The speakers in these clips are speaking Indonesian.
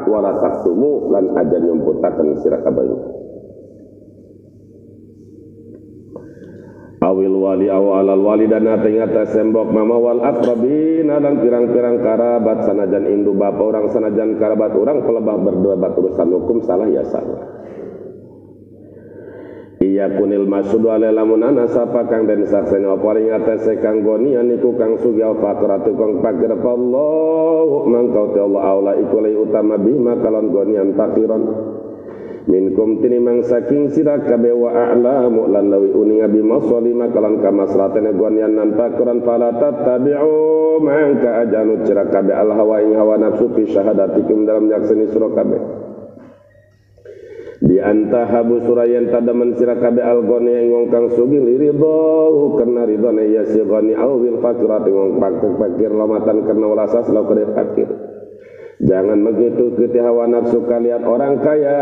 wala taktumu lan aja nyumputaken sira kabeh. Awil wali awalal walidana tengata sembok mama wal aqrabina dan pirang-pirang karabat sanajan indu bapa orang sanajan karabat orang pelebah berdua bat urusan hukum salah ya salah. Iya kunil masudu alelamun anasapa kang den sakseni apa ring atase kang gonian iku kang sugi faqratu kang pakir Allah mangkau te Allah aula iku lai utama bima kalon gonian fakiron minkum tinimang saking sira kabeh wa a'lamu lan lawi uning abi masalima kalon kamasratene gonian nan fakiran fala tattabi'u mangka ajanu sira kabeh al hawa ing hawa nafsu fi syahadatikum dalam nyakseni sira kabeh di antahabu surayan tadaman sira kabeh algoni yang wong kang sugi liridho karena ridhone ya si goni awil fakirat wong fakir lamatan karena walasas law kade fakir. Jangan begitu hawa nafsu kalian orang kaya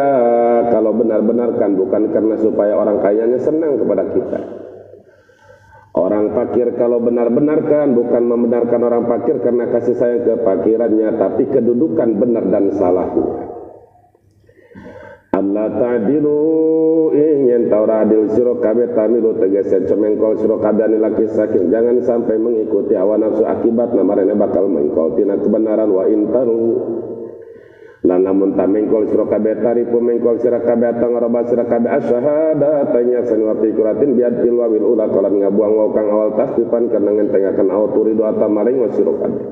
kalau benar-benarkan bukan karena supaya orang kayanya senang kepada kita. Orang fakir kalau benar-benarkan bukan membenarkan orang fakir karena kasih sayang kefakirannya tapi kedudukan benar dan salahnya. Allah ta'dilu ingin taura adil siro kabeh tamilu tegese cemengkol siro kabeh laki sakit jangan sampai mengikuti hawa nafsu akibat namarene bakal mengikuti kebenaran wa intaru lan lamun tamengkol siro kabeh taripu mengkol siro kabeh atang roba siro kabeh asyhada tanya sanwa fikuratin biad fil wawil ula kalan ngabuang wau kang awal tasdifan karena ngentengaken auturidu atamaring wa siro kabeh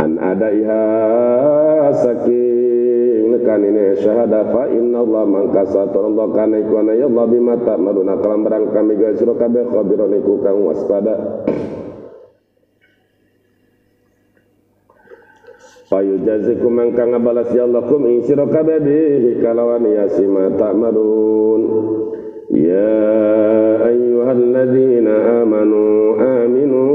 an ada iha sakit kanine syahada fa inna Allah mangka satarallahu kana iku ana ya Allah bima ta'maluna kalam barang kami ga sira kabeh khabiron iku kang waspada fayujazikum mangka ngabalas ya Allah kum ing sira kabeh bihi kalawan yasima ta'malun ya ayyuhalladzina amanu aminu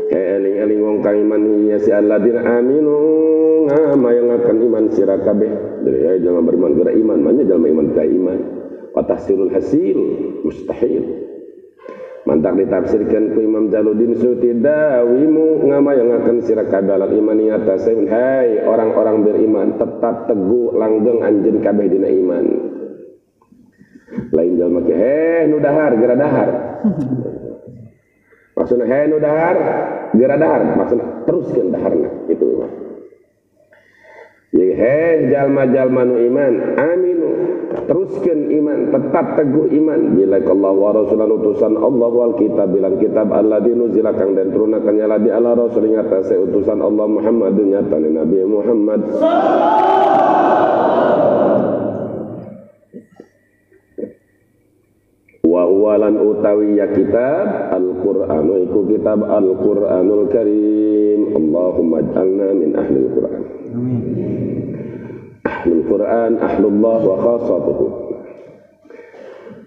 eling-eling wong kang iman ya si alladzina aminu ngama yang akan iman sira kabeh jadi jangan beriman gara iman maknanya jangan iman gara iman wa tahsilul hasil mustahil mantak ditafsirkan ku Imam Jaluddin Suyuti dawimu ngama yang akan sira kabeh alal imani atasen hai orang-orang beriman tetap teguh langgeng anjeun kabeh dina iman lain jalma ke nu dahar gara dahar maksudna nu dahar gara dahar maksudna teruskeun daharna itu ya jalma-jalma nu iman aminu teruskan iman tetap teguh iman bila Allah wa rasulan utusan Allah wal kitab bilang kitab alladzi nuzila kang den turunakan nyala di ala rasul ing atase utusan Allah Muhammadun nyatane Nabi Muhammad wa walan utawi ya kitab Al-Qur'an iku kitab Al-Qur'anul Karim Allahumma ij'alna min ahli Al-Qur'an amin ahlul Quran ahlullah wa khassatuhu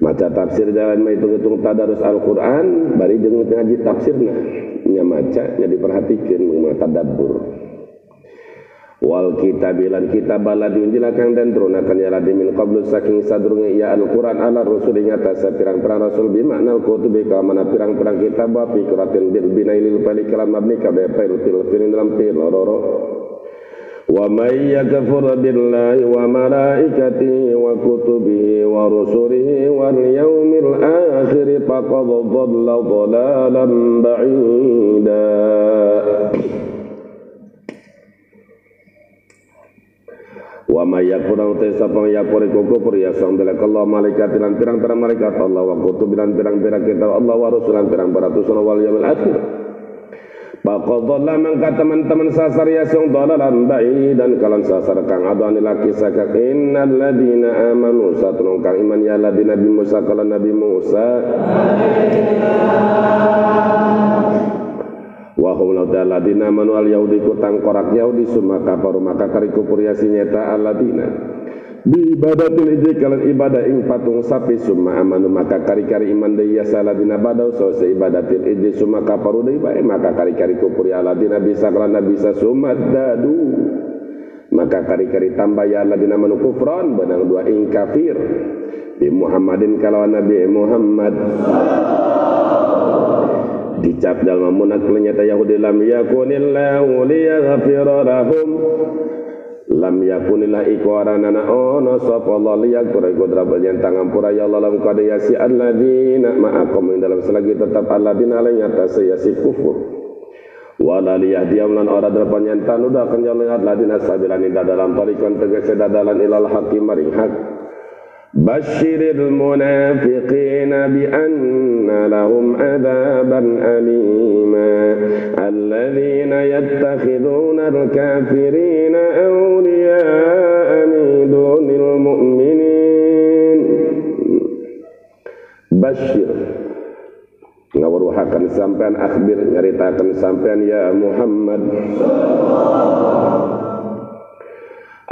maca tafsir jalan maitung-hitung tadarus Al-Quran bari jeung ngaji tafsirna nya maca nya diperhatikeun mung tadabbur wal kitabilan kitab baladun jilakan dan turunakan ya ladi min qablu saking sadrunge ya Al-Quran ala rasul ing atase pirang-pirang rasul bi makna kutubi ka mana pirang-pirang kitab wa fikratin bil binailil fali kalam mabni ka be fil dalam fil loro wa may yakfur billahi wa malaikatihi wa kutubihi wa rusulihi wal yawmil akhir faqad dhalla dhalalan ba'ida wa may yakfur uta sapa yakfur kufur ya sambela Allah malaikat lan pirang-pirang malaikat Allah wa kutubilan pirang-pirang kitab Allah wa rusulan pirang-pirang utusan wal yawmil akhir Baqadallah mangka teman-teman sasar ya sing dalalan dan kalan sasar kang adani laki sakak innal ladina amanu satun kang iman ya ladina Nabi Musa kalan Nabi Musa wa hum ladina amanu al yahudi kutang korak yahudi summa kafaru maka kari kufur yasinyata al ladina bi ibadatul ijri kalan ibadah ing patung sapi summa amanu maka kari-kari iman deui saladina badau so ibadatil ijri summa kafaru deui bae maka kari-kari kufur ya ladina bisa kalan bisa summa dadu maka kari-kari tambah ya ladina manu kufran benang dua ing kafir di Muhammadin kalawan Nabi Muhammad dicap dalam munak ternyata Yahudi lam yakunillahu liyaghfira lahum yakunilah iku aranana ono sapa Allah liyaghfira iku drabal yen tangampura ya Allah lam qad yasi alladzina ma'akum ing dalam selagi tetap alladzina alaihi atas yasi kufur wala liyahdiyam lan ora drapan yen tanuda akan ya alladzina sabilani dalam tarikon tegese dadalan ilal haqqi maring hak Basyiril munafiqina bi anna lahum adaban alima alladzina yattakhiduna al-kafirina awliya'a min dunil mu'minin Basyir ngawaruhakan sampean akhbir nyaritakan sampean ya Muhammad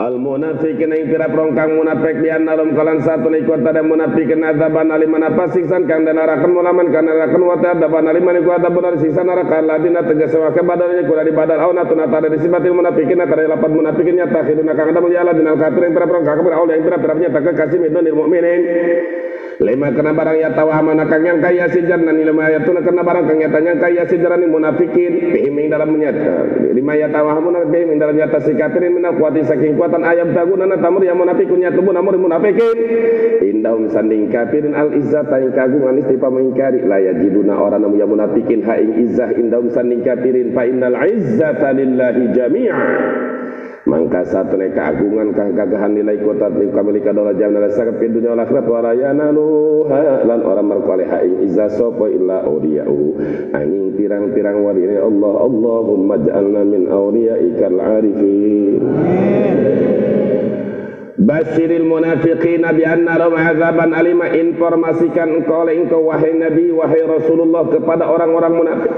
Al-munafiqin yang pira prongkang munafik di annalum kalan satu ikut ada munafikin adzaban aliman apa siksan kang dan narakan mulaman kan narakan wata adzaban aliman iku adzabun dari siksan narakan ladina tegas wa kabadalnya kula di badal auna tunata dari sifatil munafikin dari lapan munafikin nyata hiduna kang ada mulia ladina kafirin pira prongkang kabeh aulia yang pira nyata kekasih midonil mukminin lima kena barang ya tawahman kang yang kaya sijar dan lima ayatuna kena barang kang nyatanya kaya sijaran munafikin bihiming dalam menyata lima ya tawahman bihiming dalam nyata si kafirin minal kuati saking kuatan ayam tagunana tamur yang munafikun nyatubu namur munafikin indahum sanding kafirin al izzata yang kagungan istifa mengingkari la yajiduna orang namu yang munafikin haing izzah indahum sanding kafirin fa innal izzata lillahi jami'a mangka satune keagungan kang gagahan nilai kota kamilika dola jamna sakap dunya wal akhirat wa rayana luha lan orang merkoleh haing izzah sapa illa awliya'u angin pirang-pirang wali Allah Allahumma ja'alna min awliya'ikal arifin Basyiril munafiqina bi anna lahum azaban alima informasikan engkau oleh engkau wahai Nabi wahai Rasulullah kepada orang-orang munafik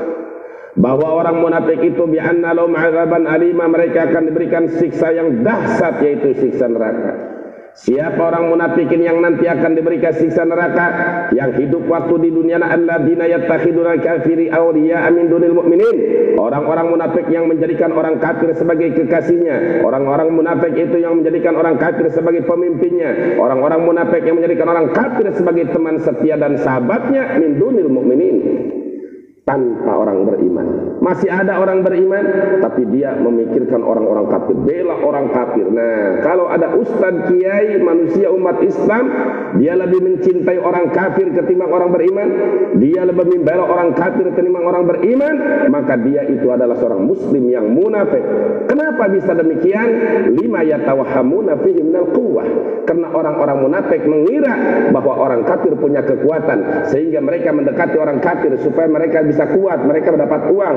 bahwa orang munafik itu bi anna lahum azaban alima mereka akan diberikan siksa yang dahsyat yaitu siksa neraka. Siapa orang munafikin yang nanti akan diberikan siksa neraka yang hidup waktu di dunia alladzina yattakhiduna kafiri awliya min dunil mu'minin orang-orang munafik yang menjadikan orang kafir sebagai kekasihnya orang-orang munafik itu yang menjadikan orang kafir sebagai pemimpinnya orang-orang munafik yang menjadikan orang kafir sebagai teman setia dan sahabatnya min dunil mu'minin tanpa orang beriman. Masih ada orang beriman tapi dia memikirkan orang-orang kafir, bela orang kafir. Nah, kalau ada ustadz kiai manusia umat Islam, dia lebih mencintai orang kafir ketimbang orang beriman, dia lebih membela orang kafir ketimbang orang beriman, maka dia itu adalah seorang muslim yang munafik. Kenapa bisa demikian? Lima yatawahhamuna fihi minal quwwah. Karena orang-orang munafik mengira bahwa orang kafir punya kekuatan sehingga mereka mendekati orang kafir supaya mereka bisa kuat, mereka mendapat uang.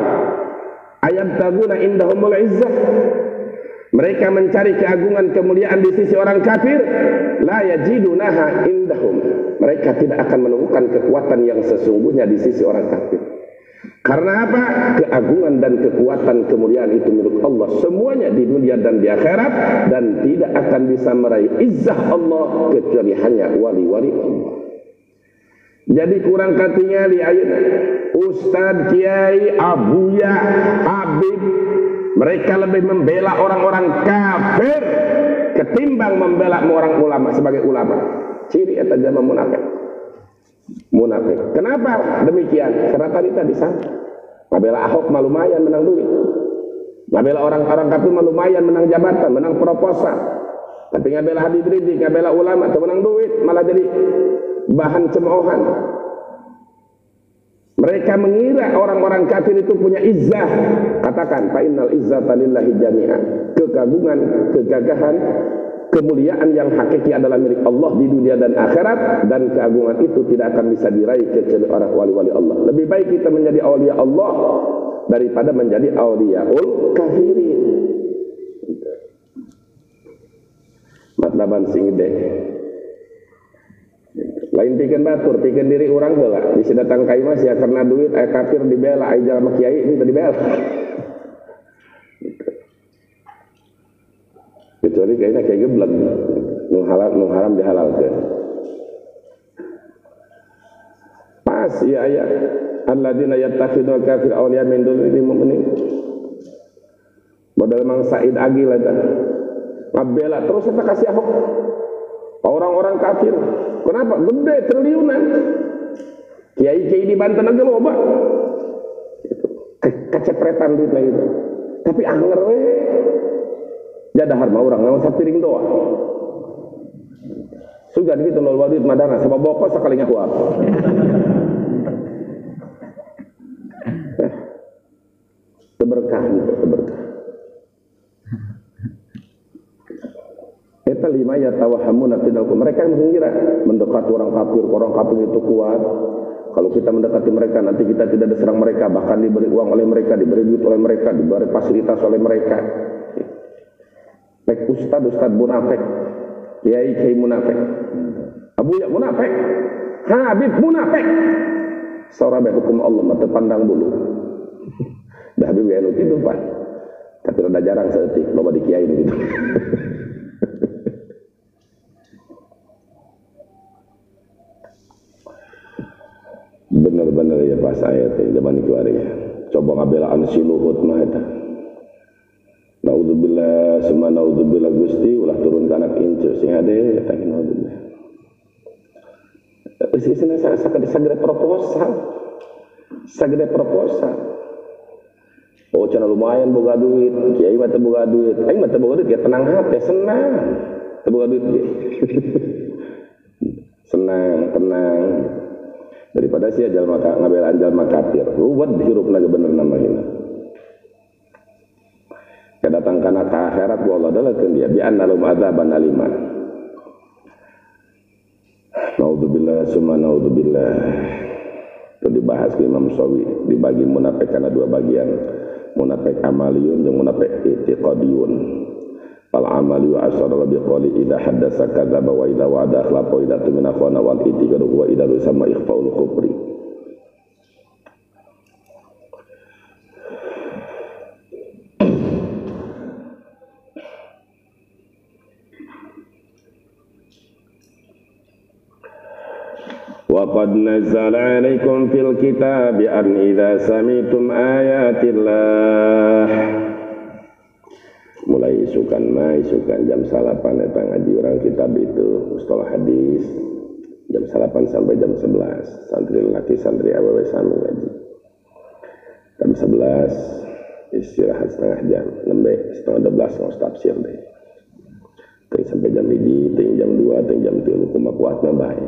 Ayat taguna indahumul izzah. Mereka mencari keagungan kemuliaan di sisi orang kafir. La yajidunaha indahum. Mereka tidak akan menemukan kekuatan yang sesungguhnya di sisi orang kafir. Karena apa? Keagungan dan kekuatan kemuliaan itu milik Allah semuanya di dunia dan di akhirat dan tidak akan bisa meraih izzah Allah kecuali hanya wali-wali Allah. Jadi kurang katinya di ayat Ustadz, Kiai, Abuya, Habib mereka lebih membela orang-orang kafir ketimbang membela orang ulama sebagai ulama. Ciri eta jama munafik. Munafik. Kenapa demikian? Karena tadi sana membela Ahok mah lumayan menang duit. Membela orang-orang kafir mah lumayan menang jabatan, menang proposal. Tapi ngabela Habib Rizik, ngabela ulama itu menang duit, malah jadi bahan cemoohan. Mereka mengira orang-orang kafir itu punya izzah. Katakan fa innal izzata lillahi jami'an. Kegagungan, kegagahan, kemuliaan yang hakiki adalah milik Allah di dunia dan akhirat dan keagungan itu tidak akan bisa diraih kecuali orang wali-wali Allah. Lebih baik kita menjadi aulia Allah daripada menjadi auliaul kafirin. Matlaban sing gede. Lain bikin batur, bikin diri orang heula. Bisa datang ka imah sia karena duit aya kafir dibela, aya jalma kiai itu dibela. Kecuali kayaknya kayak geblek. Nu haram dihalalkeun. Pas ya ayat alladzina yattakhiduna kafir awliya min dunil mu'minin. Modal Mang Said Agil eta. Ngabela terus kita kasih Ahok orang-orang kafir. Kenapa? Gede triliunan. Kiai-kiai di Banten aja loba. Kecepretan duit lagi itu. Tapi anger we. Jadahar mah urang ngawas sapiring doa. Sugan gitu nol wadid madana sabab boko sakali ngahuap. Berkah gitu, berkah. Eta lima ya tawahamuna fidal. Mereka yang mengira mendekati orang kafir itu kuat. Kalau kita mendekati mereka nanti kita tidak diserang mereka, bahkan diberi uang oleh mereka, diberi duit oleh mereka, diberi fasilitas oleh mereka. Baik ustad munafik, kiai munafik, abu ya munafik, habib munafik. Seorang baik hukum Allah mata pandang bulu. Dah habib ya itu Pak. Tapi rada jarang seetik loba di kiai gitu. Bener-bener ya pas ayat zaman itu hari ya. Coba ngabelaan si Luhut mah eta. Naudzubillah summa naudzubillah Gusti ulah turun kanak incu sing ade eta naudzubillah. Isina sagede proposal. Sagede proposal. Oh cenah lumayan boga duit, kiai mah teu boga duit. Aing mah teu boga duit ya tenang hati, senang. Teu boga duit. Senang, tenang. Daripada sia jalma ngabelaan jalma kafir. Ruwet hirupna bener namanya. Kedatang kana ka akhirat wallah dalakeun dia bi annalum adzaban alima. Naudzubillah summa naudzubillah. Itu dibahas ke Imam Syafi'i dibagi munafik kana dua bagian. Munafik amaliyun jeung munafik i'tiqadiyun. Fal amaliyu asyara bi qali idza haddasa kadzaba wa idza wa'ada akhlafa wa idza tumina khana wal i'tiqadu wa idza sama ikhfaul kufri. Wa qad nazzala 'alaikum fil kitabi an idza sami'tum ayatillah. Mulai isukan jam 8 eta ngaji orang kitab itu mustalah hadis jam 8 sampai jam 11 santri laki santri awewe sami ngaji jam 11 istirahat setengah jam nembe setengah 12 ngos tafsir deh ting sampai jam 1 ting jam 2 ting jam 3 kumaha kuatna bae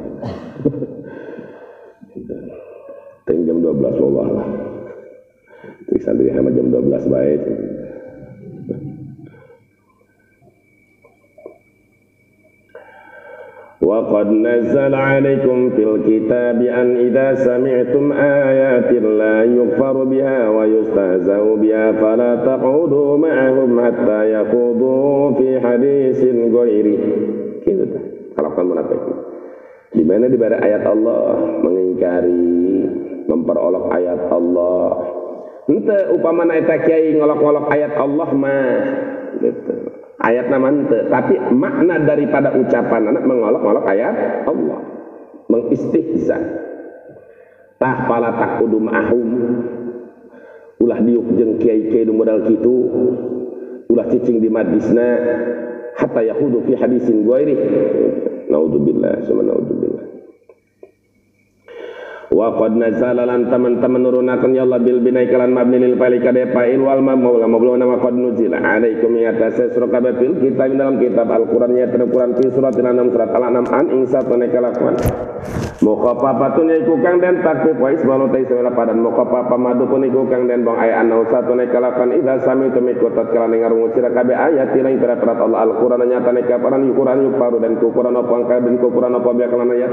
ting jam 12 wallah lah ting santri hama jam 12 bae وَقَدْ نَزَّلَ عَلَيْكُمْ فِي الْكِتَابِ أَنْ إِذَا سَمِعْتُمْ آيَاتِ اللَّهِ يُكْفَرُ بِهَا وَيُسْتَهْزَأُ بِهَا فَلَا تَقْعُدُوا مَعَهُمْ حَتَّى يَخُوضُوا فِي حَدِيثٍ غَيْرِهِ. Gitu kan kalaupun munafik. Di mana di bawah ayat Allah mengingkari, memperolok ayat Allah. Henteu upamana eta kiai ngolok-ngolok ayat Allah mah gitu. Ayat nama ente, tapi makna daripada ucapan anak mengolok-olok ayat Allah, mengistihza. Tah pala takudu ma'ahum, ulah diuk jeung kiai-kiai nu modal kitu, ulah cicing di majlisna, hatta yahudu fi hadisin ghairi. Naudzubillah, summa naudzubillah. Wa qad nazala lan teman-teman nurunakeun ya Allah bil binai kalan mabni lil fa'il kada fa'il wal maula nama qad nuzila alaikum ya tasasra kabeh fil kitab dalam kitab Al-Qur'an ya Al-Qur'an fi surat Al-An'am surat Al-An'am an ingsa penekalakuan mukhaffafatun iku kang den takfif wa ismalu taisala padan mukhaffafa madupun iku kang den bong aya anau satune kalakuan idza sami tumikut tatkala ngarungu sira kabeh ayat tilang perat Allah Al-Qur'an nyatane kaparan Qur'an yuk paru dan Qur'an apa kabeh Qur'an apa biakalana ya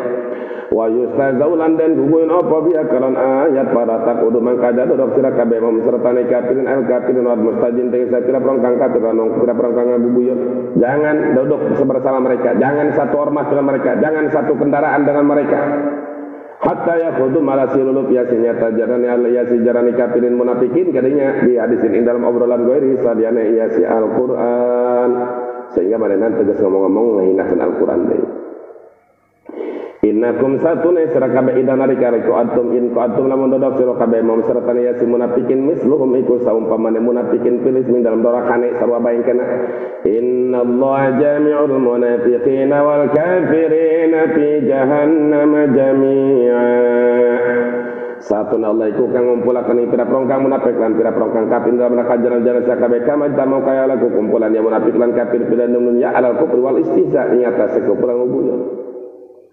wa yustazaulan dan gugun apa biakalan ayat para takudu mangkada dodok sira kabeh mom sertane kafirin al kafirin wa mustajin teh sapira prong kang kafir nong sira prong kang ngabubuyut jangan dodok bersama mereka jangan satu ormas dengan mereka jangan satu kendaraan dengan mereka hatta yakhudu malasilulub yasinya tajarani al yasi jarani kafirin munafikin kadinya di hadisin ing dalam obrolan goiri sadiane yasi Al-Qur'an sehingga manehna tegas ngomong-ngomong ngahinakeun Al-Qur'an deui. Innakum satune sira kabeh idan nalika reku atum in ku atum lamun dodok sira kabeh mom sertane ya si munafikin misluhum iku saumpamane munafikin filis min dalam dorakane sarwa baengkeuna innallaha jami'ul munafiqina wal kafirina fi jahannam jami'a satuna Allah iku kang ngumpulaken pira prongkang munafik lan pira prongkang kafir dalam kajaran-jaran sakabeh kama tamau kaya laku kumpulan yang munafik lan kafir pira dunya alal kufri wal istihza ing atase kurang ngubunya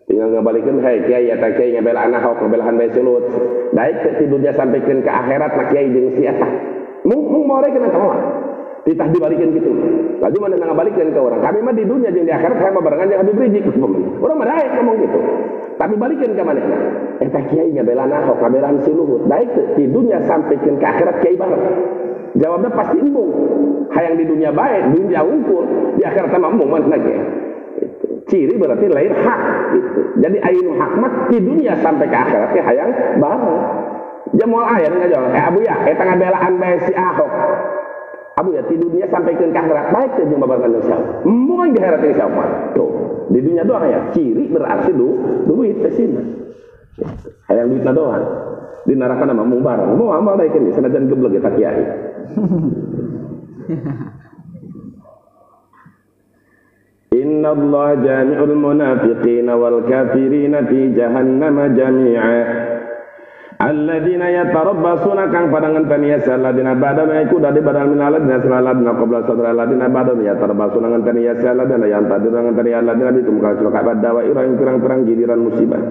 tinggal ngabalikeun hai kiai eta kiai ngabela anak hok ngabelahan bae sulut baik ti dunya sampikeun ke akhirat nak kiai jeung si eta mung more kana kawan ditah dibalikeun kitu lagi mana ngabalikeun ke orang kami mah di dunia jeung di akhirat sama barengan jeung Habib Rizik orang mah daek ngomong gitu tapi balikeun ka manehna eta kiai ngabela anak hok ngabelahan si luhut baik di dunia sampikeun ke akhirat kiai bareng jawabnya pasti embung hayang di dunia baik dunia unggul di akhirat mah embung mah lagi ciri berarti lain hak gitu. Jadi ainu hakmat di dunia sampai ke akhirat hayang bareng. Dia mau ayat enggak jawab. Abu ya, eta ngabelaan bae si Ahok. Abu ya di dunia sampai ke akhirat baik teh jeung babagan insyaallah. Moal di akhirat insyaallah. Tuh, di dunia doang ya. Ciri berarti duit teh sina. Hayang duitna doang. Di neraka mah mung bareng. Moal amal daekeun sanajan geblek eta kiai. Inna Allah jami'ul munafiqina wal kafirina fi jahannama jami'a alladzina yatarabbasuna kang padangan taniyasa alladina badana iku dadi badal min alladina saladina qabla sadra alladina badana yatarabbasuna ngan taniyasa alladina yang tadi ngan taniyasa alladina bikum kal suraka badawa irang pirang-pirang giliran musibah.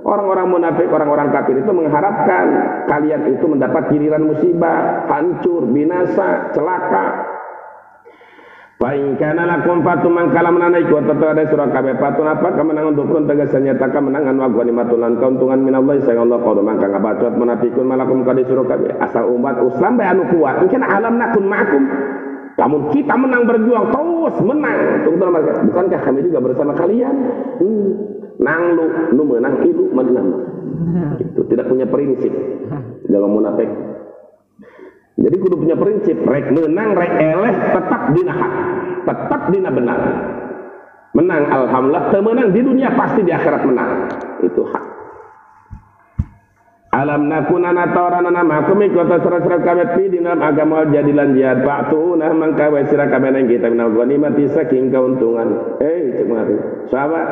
Orang-orang munafik, orang-orang kafir itu mengharapkan kalian itu mendapat giliran musibah, hancur, binasa, celaka. Paing kana lakum fatu mangkala menana iku tetep ada surah kabeh patun apa kemenangan untuk pun tegas nyata kemenangan wa ghanimatun lan keuntungan minallahi sayang Allah qad mangka ngabacot munafikun malakum kadi surah kabeh asal umat Islam bae anu kuat mungkin alam nakun ma'akum namun kita menang berjuang terus menang bukankah kami juga bersama kalian nang lu menang itu menang itu tidak punya prinsip dalam munafik. Jadi kudu punya prinsip, rek menang, rek eleh, tetap dina hak, tetap dina benar. Menang, alhamdulillah, temenang di dunia pasti di akhirat menang. Itu hak. Alam nakunana tawarana ma'akum ikota serat-serat kami pi di dalam agama jadilan jihad ba'tu'una mangkawa sirah kami nang kita minal ghanimati saking keuntungan. Cek mengerti. Sahabat,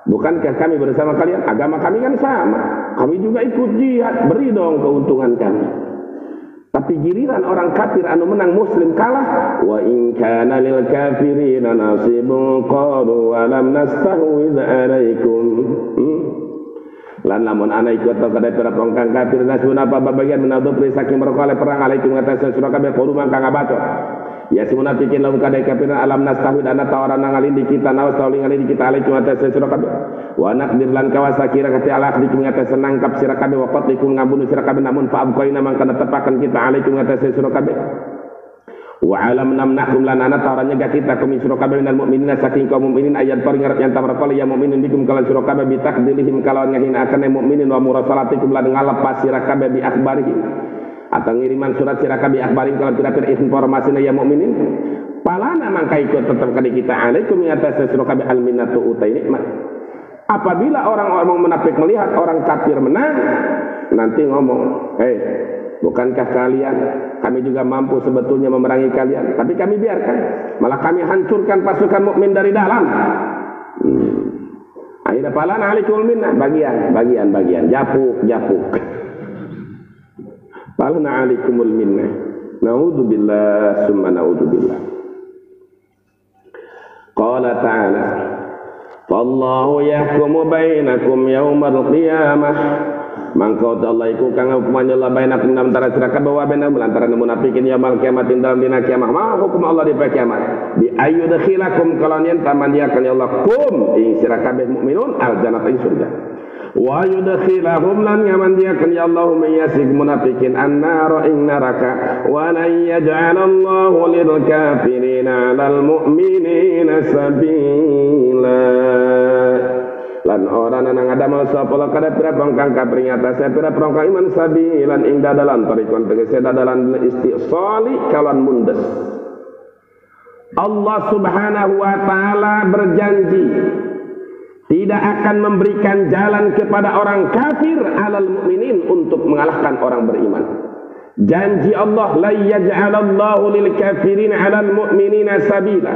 bukankah kami bersama kalian? Agama kami kan sama. Kami juga ikut jihad, beri dong keuntungan kami. Tapi giliran orang kafir anu menang muslim kalah wa in kana lil kafirina nasibun qalu wa lam nastahwid alaikum lan lamun ana ikut atau kada pira prongkang kafir nasibun apa bagian menado saking berkala perang alaikum atas surah kabeh kudu mangka ngabaco ya si munafikin lamun kada kafir alam nastahwid ana tawaran ngalin di kita nawas tawling ngalin di kita alaikum atas surah kabeh wa naqdir lan kawasakira kati ala akhdikum atas senangkap sira kabeh wa qatlikum ngabunuh sira kabeh namun fa abqaina mangka tepakan kita alaikum atas surah kabeh wa alam namnahum lan ana tawarannya ga kita kum surah kabeh minal mukminin saking kaum mukminin ayat paling ngarep yang tamar ya mukminin bikum kalan surah kabeh bi takdilihim kalawan ngahina akan mukminin wa murasalatikum lan ngalepas sira kabeh bi akhbarihim atau ngiriman surat sira kabeh akhbarin kalau pira-pira informasi ya mukminin palana mangka ikut tetap kali kita alaikum atas surah kabeh al minnatu utai nikmat. Apabila orang-orang munafik melihat orang kafir menang, nanti ngomong, bukankah kami juga mampu sebetulnya memerangi kalian, tapi kami biarkan, malah kami hancurkan pasukan mukmin dari dalam. Akhirnya palana alikul minnah, bagian, japuk. Palana alikumul minnah. Naudzubillah, summa naudzubillah. Qala ta'ala Wallahu yahkumu bainakum yaumal qiyamah mangka Allah iku kang hukuman Allah bainakum antara sira kabeh wa bainal lantaran munafikin yaumul kiamat dalam dina kiamat ma hukum Allah di kiamat bi ayyudkhilakum kalau yen tamandiakan Allah kum ing sira kabeh mukminun al jannata ing surga wa yudkhilahum lan yamandiakan ya Allah mayasik munafikin annar ing neraka wa la yaj'alallahu lil kafirina 'alal mu'minina sabila lan orang nang ngadamel sapa kada pira prongkang kapring atase pira prongkang iman sabilan ing dadalan tarikon tegese dadalan istiqsali kawan mundes. Allah Subhanahu wa taala berjanji tidak akan memberikan jalan kepada orang kafir alal mukminin untuk mengalahkan orang beriman. Janji Allah la yaj'alallahu lil kafirin 'alal mu'minina sabila.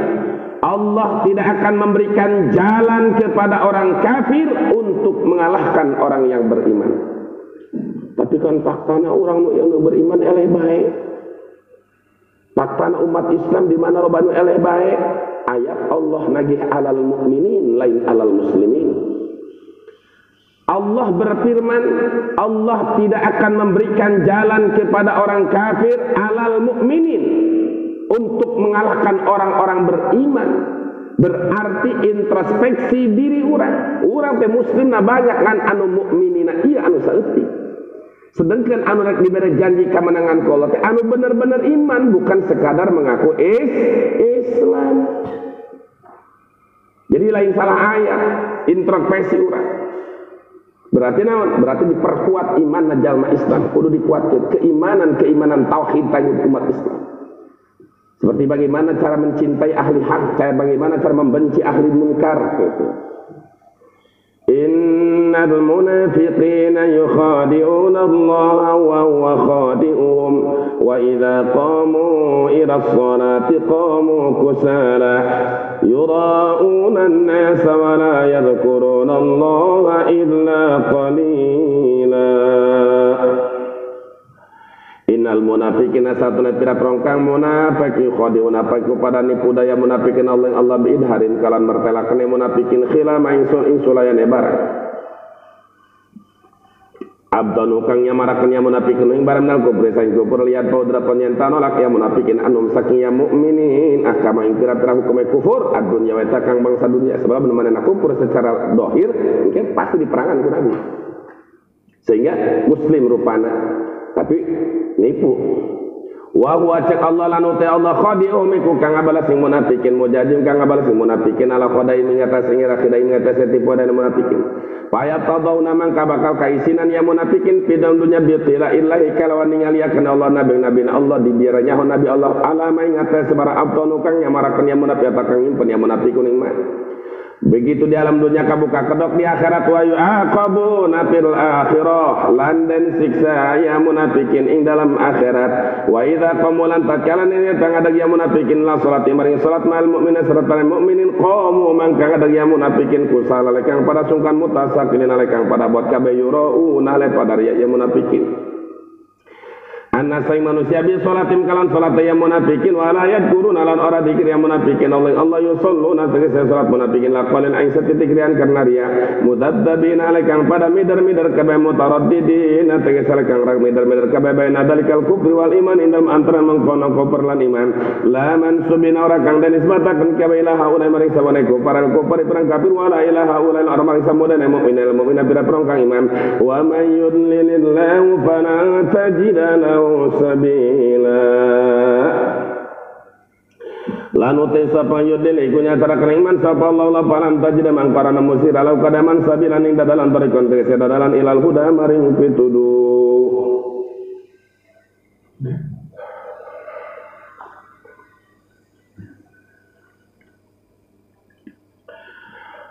Allah tidak akan memberikan jalan kepada orang kafir untuk mengalahkan orang yang beriman. Tapi kan faktanya orang yang beriman eleh baik. Faktanya umat Islam di mana robanu eleh baik. Ayat Allah nagih alal mu'minin lain alal muslimin. Allah berfirman, Allah tidak akan memberikan jalan kepada orang kafir alal mukminin untuk mengalahkan orang-orang beriman. Berarti introspeksi diri orang. Orang pe muslim na banyak kan anu mukminina iya anu saeutik. Sedangkan anu rek diberi janji kemenangan ku Allah teh anu bener-bener iman, bukan sekadar mengaku Islam. Jadi lain salah ayat, introspeksi orang. Berarti naon? Berarti diperkuat iman jalma Islam, kudu dikuatkan keimanan tauhid tanya umat Islam. Seperti bagaimana cara mencintai ahli hak, cara bagaimana cara membenci ahli munkar. Innal munafiqina yukhadi'una Allah wa huwa khadi'uhum wa idza qamu ila as-salati qamu kusala yura'una an-nasa wa la yadhkuruna Allah illa qalila. Innal munafiqina satuna pira prongkang munafiki khadi'una paku pada nipu daya munafikin Allah biidharin kalan mertelakeun munafikin khilama insulayane barang. Abdanu kang nyamarakeun ya munafikin ing barang nal kubur saing kubur liat paudra penyentan olak ya munafikin anum saking ya mukminin akama ing pira-pira hukum kufur adunya weta kang bangsa dunia sebab menemani kufur secara dohir mungkin pasti diperangan ku Nabi. Sehingga muslim rupana tapi nipu. Wa huwa cek Allah lanu te Allah khadi'u miku kang abalas sing munafikin mujadin kang abalas sing munafikin ala khadai mengatas sing rakhidai mengatas tipu dan munafikin. Fa yatadauna man bakal kaisinan ya munafikin pidang dunya bi tila illahi kalawan ningaliakeun Allah nabi Allah di biranya nabi Allah alama ingatas sabara abtonu kang nyamarakeun ya munafiq kang nyimpen ya munafikun ing mah. Begitu di alam dunia kabuka kedok di akhirat wa yu'aqabuna fil akhirah lan den siksa ya munafikin ing dalam akhirat wa idza qamulan takalan ini tang ada ya munafikin la salat maring salat mal mukminin serta mukminin qamu mangka ada ya munafikin kusala lekang pada sungkan mutasakilin lekang pada buat kabeh yurauna le pada ya munafikin. Anasai manusia bi salatim kalan salat yang munafikin wala yadkurun alan ora dikir yang munafikin Allah yusalluna tegese salat munafikin laqalin aing setitikrian karena ria mudaddabina alaikan pada midar kabeh mutaraddidin tegese kang rag midar kabeh baina dalikal kufri wal iman indam antara mengkono kufur lan iman la mansubina ora kang den isbatakeun ka ilaha ulai maring sabane kufar kufar perang kafir wala ilaha ulai ora maring samudana mukmina bira perang kang iman wa may yudlilillahu fala tajidana sabila lanu te sapa yudil iku nyatara iman sapa Allah palam tajid mangkarana musir alau kadaman sabila ning dadalan barikon tegese dadalan ilal huda maring pituduh.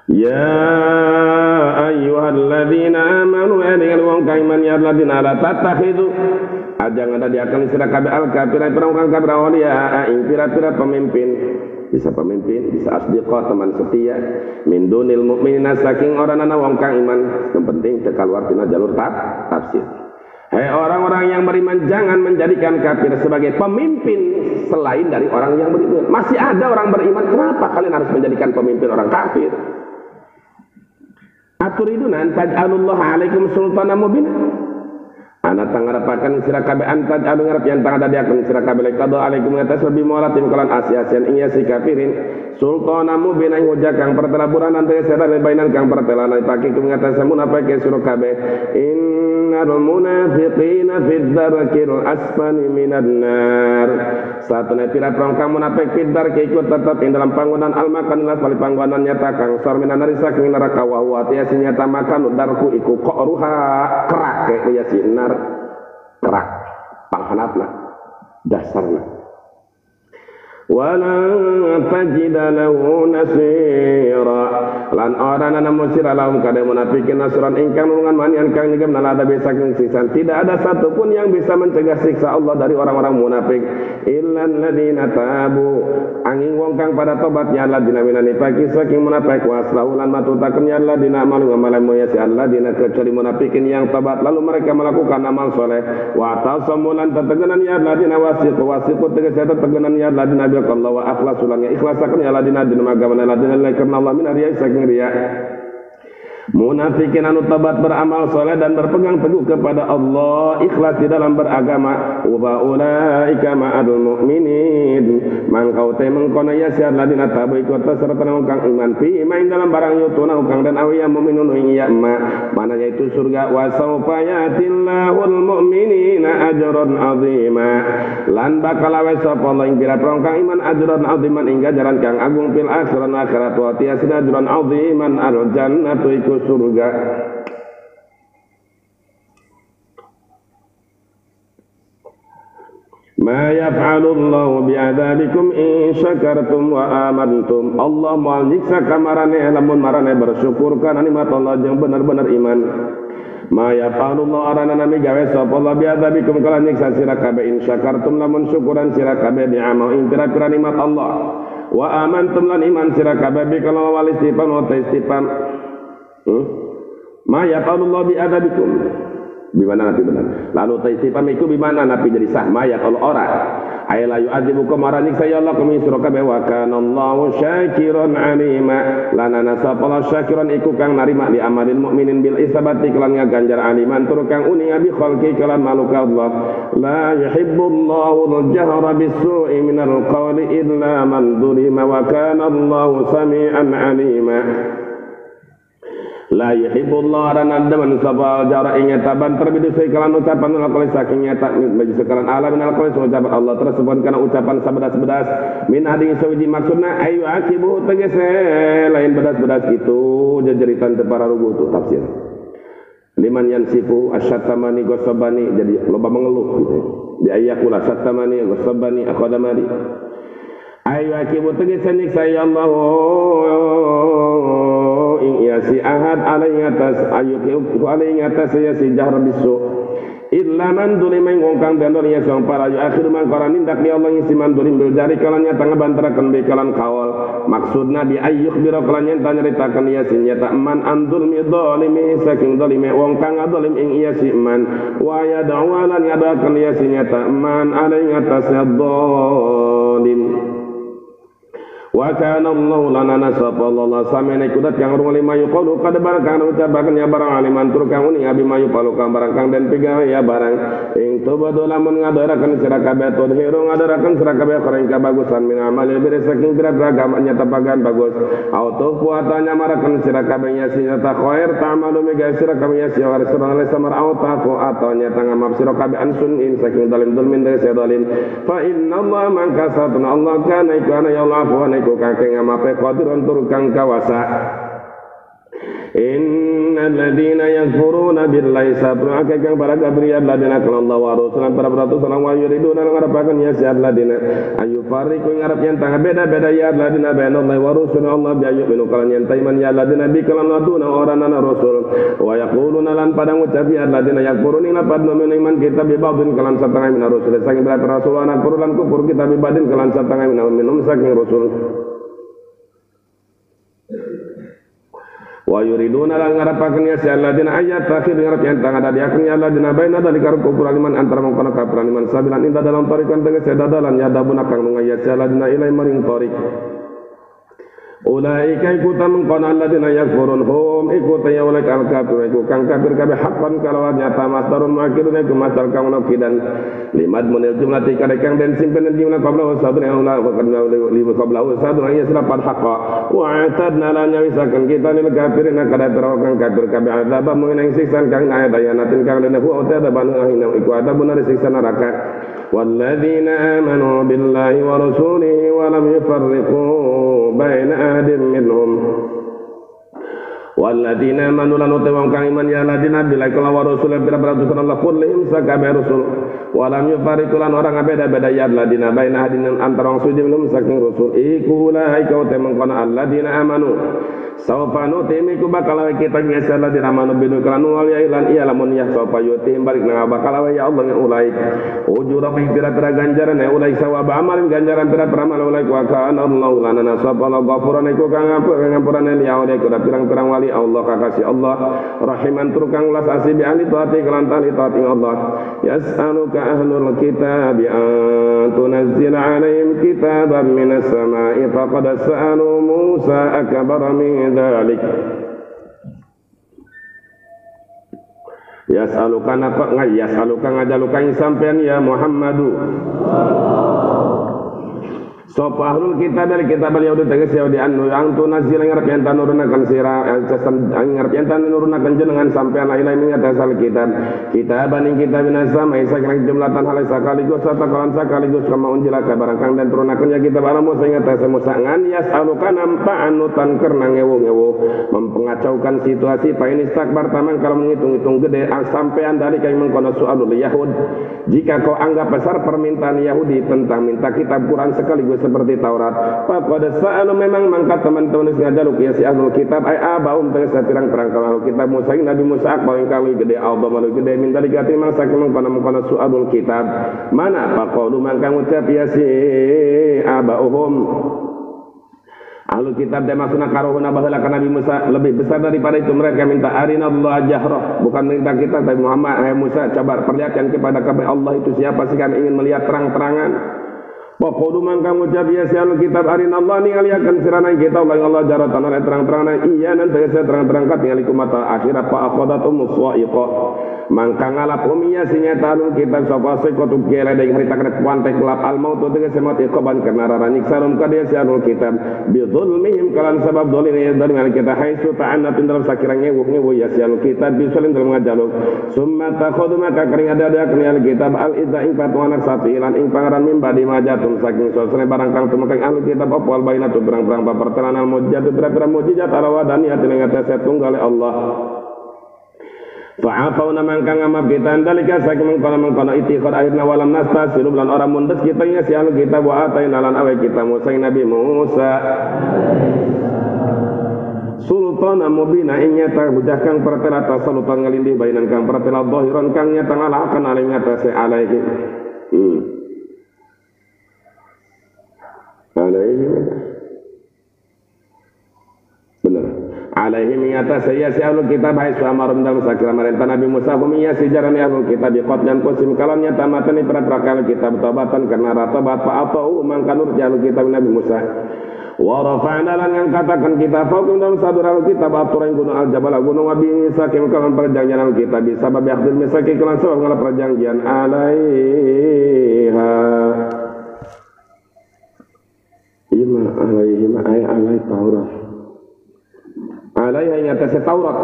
Ya ayyuhalladzina amanu dengan wong kang iman ya alladzina la tattakhidhu ajang ada diakan sira kabeh al kafir perang kafir awliya ing pira-pira pemimpin bisa pemimpin bisa asdiqa teman setia min dunil mukminin saking orang ana wong kang iman yang penting keluar tina jalur tafsir. Hei orang-orang yang beriman jangan menjadikan kafir sebagai pemimpin selain dari orang yang beriman. Masih ada orang beriman, kenapa kalian harus menjadikan pemimpin orang kafir? Aturiduna taj'alullaha alaikum sultanan mubina. Ana tangarapakan sira kabeh antaj anu ngarep yen tang ada diakeun sira kabeh lekado alaikum atas lebih mualatim kalan asiasian ing si kafirin sultanan mubina hujah kang pertelaburan antara sira bainan kang pertelanan pake kum ngatas munafik sira kabeh innal munafiqina fid darkil asfali minan nar. Satuna pira prongkang munafik fid darki ikut tetap ing dalam panggonan almakan lan pali panggonan nyata kang sor minan nar saking neraka wa wa tiya nyata makan darku iku qruha kerak ya sinar kerak panghanapna dasarna wala tajida lahu nasira lan orana namun siralahum kada munafikin nasuran ingkang nulungan manian kang nyegem nalada saking siksa. Tidak ada satupun yang bisa mencegah siksa Allah dari orang-orang munafik illal ladzina tabu angin wong kang pada tobatnya alladzina minani pagi saking munafik waslahu lan matutaken ya alladzina amalu amalan moya si alladzina kecuali munafikin yang tobat lalu mereka melakukan amal soleh wa tasamulan tetegenan ya alladzina wasiqu tegese tetegenan ya alladzina biqallahu wa akhlasulan ya ikhlasaken ya alladzina dina agama alladzina karena Allah min riya saking riya. Munafikin anu tabat beramal soleh dan berpegang teguh kepada Allah, ikhlas di dalam beragama. Wa ulaika ma'adul mu'minin. Mangkau te mengkona ya siar ladina tabu ikut serta kang iman fi main dalam barang yutuna kang dan awiya mu'minun iya ma. Mananya itu surga wa saufa yatillahul mu'minina ajran azima. Lan bakal awe sapa Allah ing pira kang iman ajran aziman ing ganjaran kang agung fil akhirat wa tiasna ajran aziman al jannatu iku surga. Ma yaf'alullahu bi'adabikum in syakartum wa amantum. Allah moal nyiksa kamarane lamun marane bersyukur kana nikmat Allah jeung bener-bener iman. Ma yaf'alullahu arana nami gawe sapa Allah bi'adabikum kala nyiksa sira kabeh in syakartum lamun syukuran sira kabeh bi amal ing pira-pira nikmat Allah. Wa amantum lan iman sira kabeh kalau wali sifan wa taisifan. Ma yaqalullahu bi adabikum bimana nanti benar lalu taisifam iku bimana nabi jadi sah ma yaqal ora ay la yu'adzibukum aranik saya Allah kami suruh kabeh wa kana Allahu syakiran alima lana nasapala syakiran iku kang narima di amalin mukminin bil isabati kelan ngaganjar aliman tur kang uning abi khalqi kelan makhluk Allah la yuhibbullahu al-jahra bis-su'i minal qawli illa man dzulima wa kana Allahu sami'an alima. La yuhibbullah arana daman sapa jara ing taban terbidu sekalan ucapan alqali saking nyata bagi sekalan alam min alqali ucapan Allah tersebut kana ucapan sabedas-bedas min hading sawiji maksudna ayu akibu tegese lain bedas-bedas itu jejeritan teu para rugu tu tafsir liman yansifu asyattamani gosabani jadi loba mengeluh gitu di ayakula syattamani gosabani akhadamani ayu akibu tegese niksa ya Allah ya si ahad alai atas ayuki alai atas ya si jahr bisu illa man dulima wong kang dandor ya sang para ayu akhir mangkara nindak di Allah isi man dulim bil jari kalannya tangga bantarakan be kalan kawal maksudna di ayyuh biro kalannya nyaritakan ya si nyata man andul mi zalimi saking zalime wong kang zalim ing iya si man wa ya dawalan yadakan ya si nyata man alai atas ya zalim. Wa kana Allah lana nasaba Allah samene kudat kang rung lima yuqalu kad barang kang ucapaken ya barang aliman tur kang uning abi mayu palu kang barang kang den pigawe ya barang ing tobado lamun ngadaraken sira kabeh tudhiru ngadaraken sira kabeh kering kabagusan min amali bir saking pira-pira nyata bagan bagus auto puatanya maraken sira kabeh nya sinyata khair ta'malu mega sira kabeh nya sira rasulullah samar auta fu atanya tangam sira kabeh ansun in saking dalim dulmin dari sedalim fa inna Allah man kasatna Allah kana ikana ya Allah iku kakek ngamape qadirun tur kang kawasa innal ladina yakfuruna billahi sabru akeh kang para gabriya ladina kallallahu wa rasulan para beratus salam wa yuridu dan ngarapaken ya siap ladina ayu fariqu ngarap yen tang beda-beda ya ladina bainallahi wa rasulina Allah bi ayu minu kalan yen taiman ya ladina bi kalan laduna orana rasul wa yaquluna lan padang ucap ya ladina yakfuruna lapad nomen iman kita bi ba'din kalan satengah min rasul saking berat rasul lan kurulan kufur kita bi badin kalan satengah min saking rasul wa yuriduna lan ngarapaken ya si alladzina ayat terakhir ngarap yang tang ada diaken ya alladzina baina dalika kufur liman antara mengkono kafiran liman sabilan inda dalam tarikan tegese dadalan ya dabuna kang ngayat si alladzina ilai maring tarik ulaika iku tamengkon alladzina yakfurun hum iku tayawlak al-kafir iku kang kafir kabeh hakkan kalawan nyata masdarun makirun iku masdar kang nakidan limad munil jumlah tikare kang den simpen jumlah qabla sabun Allah wa qadna li qabla sabun ya selapat haqqa wa atadna lan yawisakan kita lil kafirin kada kang kafir kabeh azab mengenai siksa kang ayanatin kang den hu ada banu ahina iku ada benar siksa neraka walladzina amanu billahi wa rasulihi wa lam yufarriqu baina ahadin minhum walladzina amanu lan utawang kang iman ya ladina billahi wa rasulihi bira-bira Allah kullihim sakabe rasul wa lam yufarriqu lan orang beda-beda ya ladina baina ahadin antara wong suci minhum saking rasul iku la ika utamang kana alladzina amanu Saufa nutim iku bakal kita ngesalah di ramanu binu kalanu wal ilan iya lamun ya saufa yutim balik na bakal ya Allah yang ulaik ujura pira-pira ganjaran ya ulaik sawab amal ganjaran pira-pira amal ulaik wa kana Allah lana nasabala ghafuran iku kang ngapuran ya ulaik kuda pirang-pirang wali Allah kakasih Allah rahiman tur kang ulas asibi ahli taati kelan tali taati Allah yas'aluka ahlul kitab an tunazzil alaihim kitaban minas sama'i faqad sa'alu Musa akbar min dzalik yas'aluka ngajaluka sampean ya Muhammadu sapa ahlul kitab dari kitab Yahudi tegas Yahudi anu yang tunazil ngarep yen tanurunaken sira ngarep yen tanurunaken jenengan sampean lain ing atas kitab kitaban ing kitab binasa maisa kang jumlatan hal sakaligus satakalan sakaligus kama unjila kabar kang dan turunaken ya kitab alamu sing atas Musa ngan yasaluka nampa anu tan kerna ngewo-ngewo mempengacaukan situasi pa ini stakbar taman kalau menghitung-hitung gede sampean dari kang mengkono soalul Yahud jika kau anggap besar permintaan Yahudi tentang minta kitab Quran sekaligus seperti Taurat. Pada saat memang mangkat teman-teman ngajaluk ya si ahlul kitab ay abaum tengah sapirang-pirang kalau kitab Musa Nabi Musa paling kali gede Allah malu gede minta dikati mangsa kemang kana su'alul kitab mana faqalu mangkang ucap ya si abauhum ahlul kitab dan maksudna karuhuna baheula ka Nabi Musa lebih besar daripada itu mereka minta arinallah jahrah bukan minta kita tapi Muhammad Musa coba perlihatkan kepada kami Allah itu siapa sih kami ingin melihat terang-terangan. Pokoknya mangkang ucap ya si ahlul kitab arin Allah ninggaliakan sirana kita Allah jaratan oleh terang-terangan iya nanti saya terang-terang kat ninggaliku mata akhirat pa akhadatum muswa'iqah mangkang alap umiyah sinyata ahlul kitab sapa sekotub kira dari hari takret kuantek gelap al maut itu kesemati koban karena raranyik sarum kadia si ahlul kitab bidulmihim kalan sabab dolin ya dari ngali kita haisu ta'anatun dalam sakirang ngewu ya si ahlul kitab bisulin dalam ngajaluk summa takhudu maka kering ada kenal kitab al-idza ing patuanak satu ilan ing pangaran mimbadi majat saking sosone barang kang tumakang ahli kitab apa wal bainatu berang-berang papertelan al mujizat berapa mujizat ala wadani hati ning atas setunggal Allah fa'afauna mangkang amab kita dalika saking mengkono itiqad akhirna walam nastasilu lan orang mundes kita nya si ahli kitab wa ataina lan awe kita Musa Nabi Musa sultan mubina ing nyata bujah kang pertela tasalutan ngalindih bainan kang pertela dhahiran kang nyata ngalahaken alih ngatasi alaihi benar alaihi mingata saya si ahlul kitab hai suamarum dalam sakira merentah Nabi Musa humiyah si jarani ahlul kitab biqat dan kusim kalanya tamatani perakal kitab tobatan karena ratabat fa'atau mangkanur ahlul kitab Nabi Musa wa rafa'na lan ngangkatakan kita faukum dalam sadur ahlul kitab aturan gunung al-jabal gunung wabi sakim kalan perjanjian ahlul kitab sabab yakhdil misaki kalan sabab ngala perjanjian alaiha alaihima alai Taurat alaiha yang atas Taurat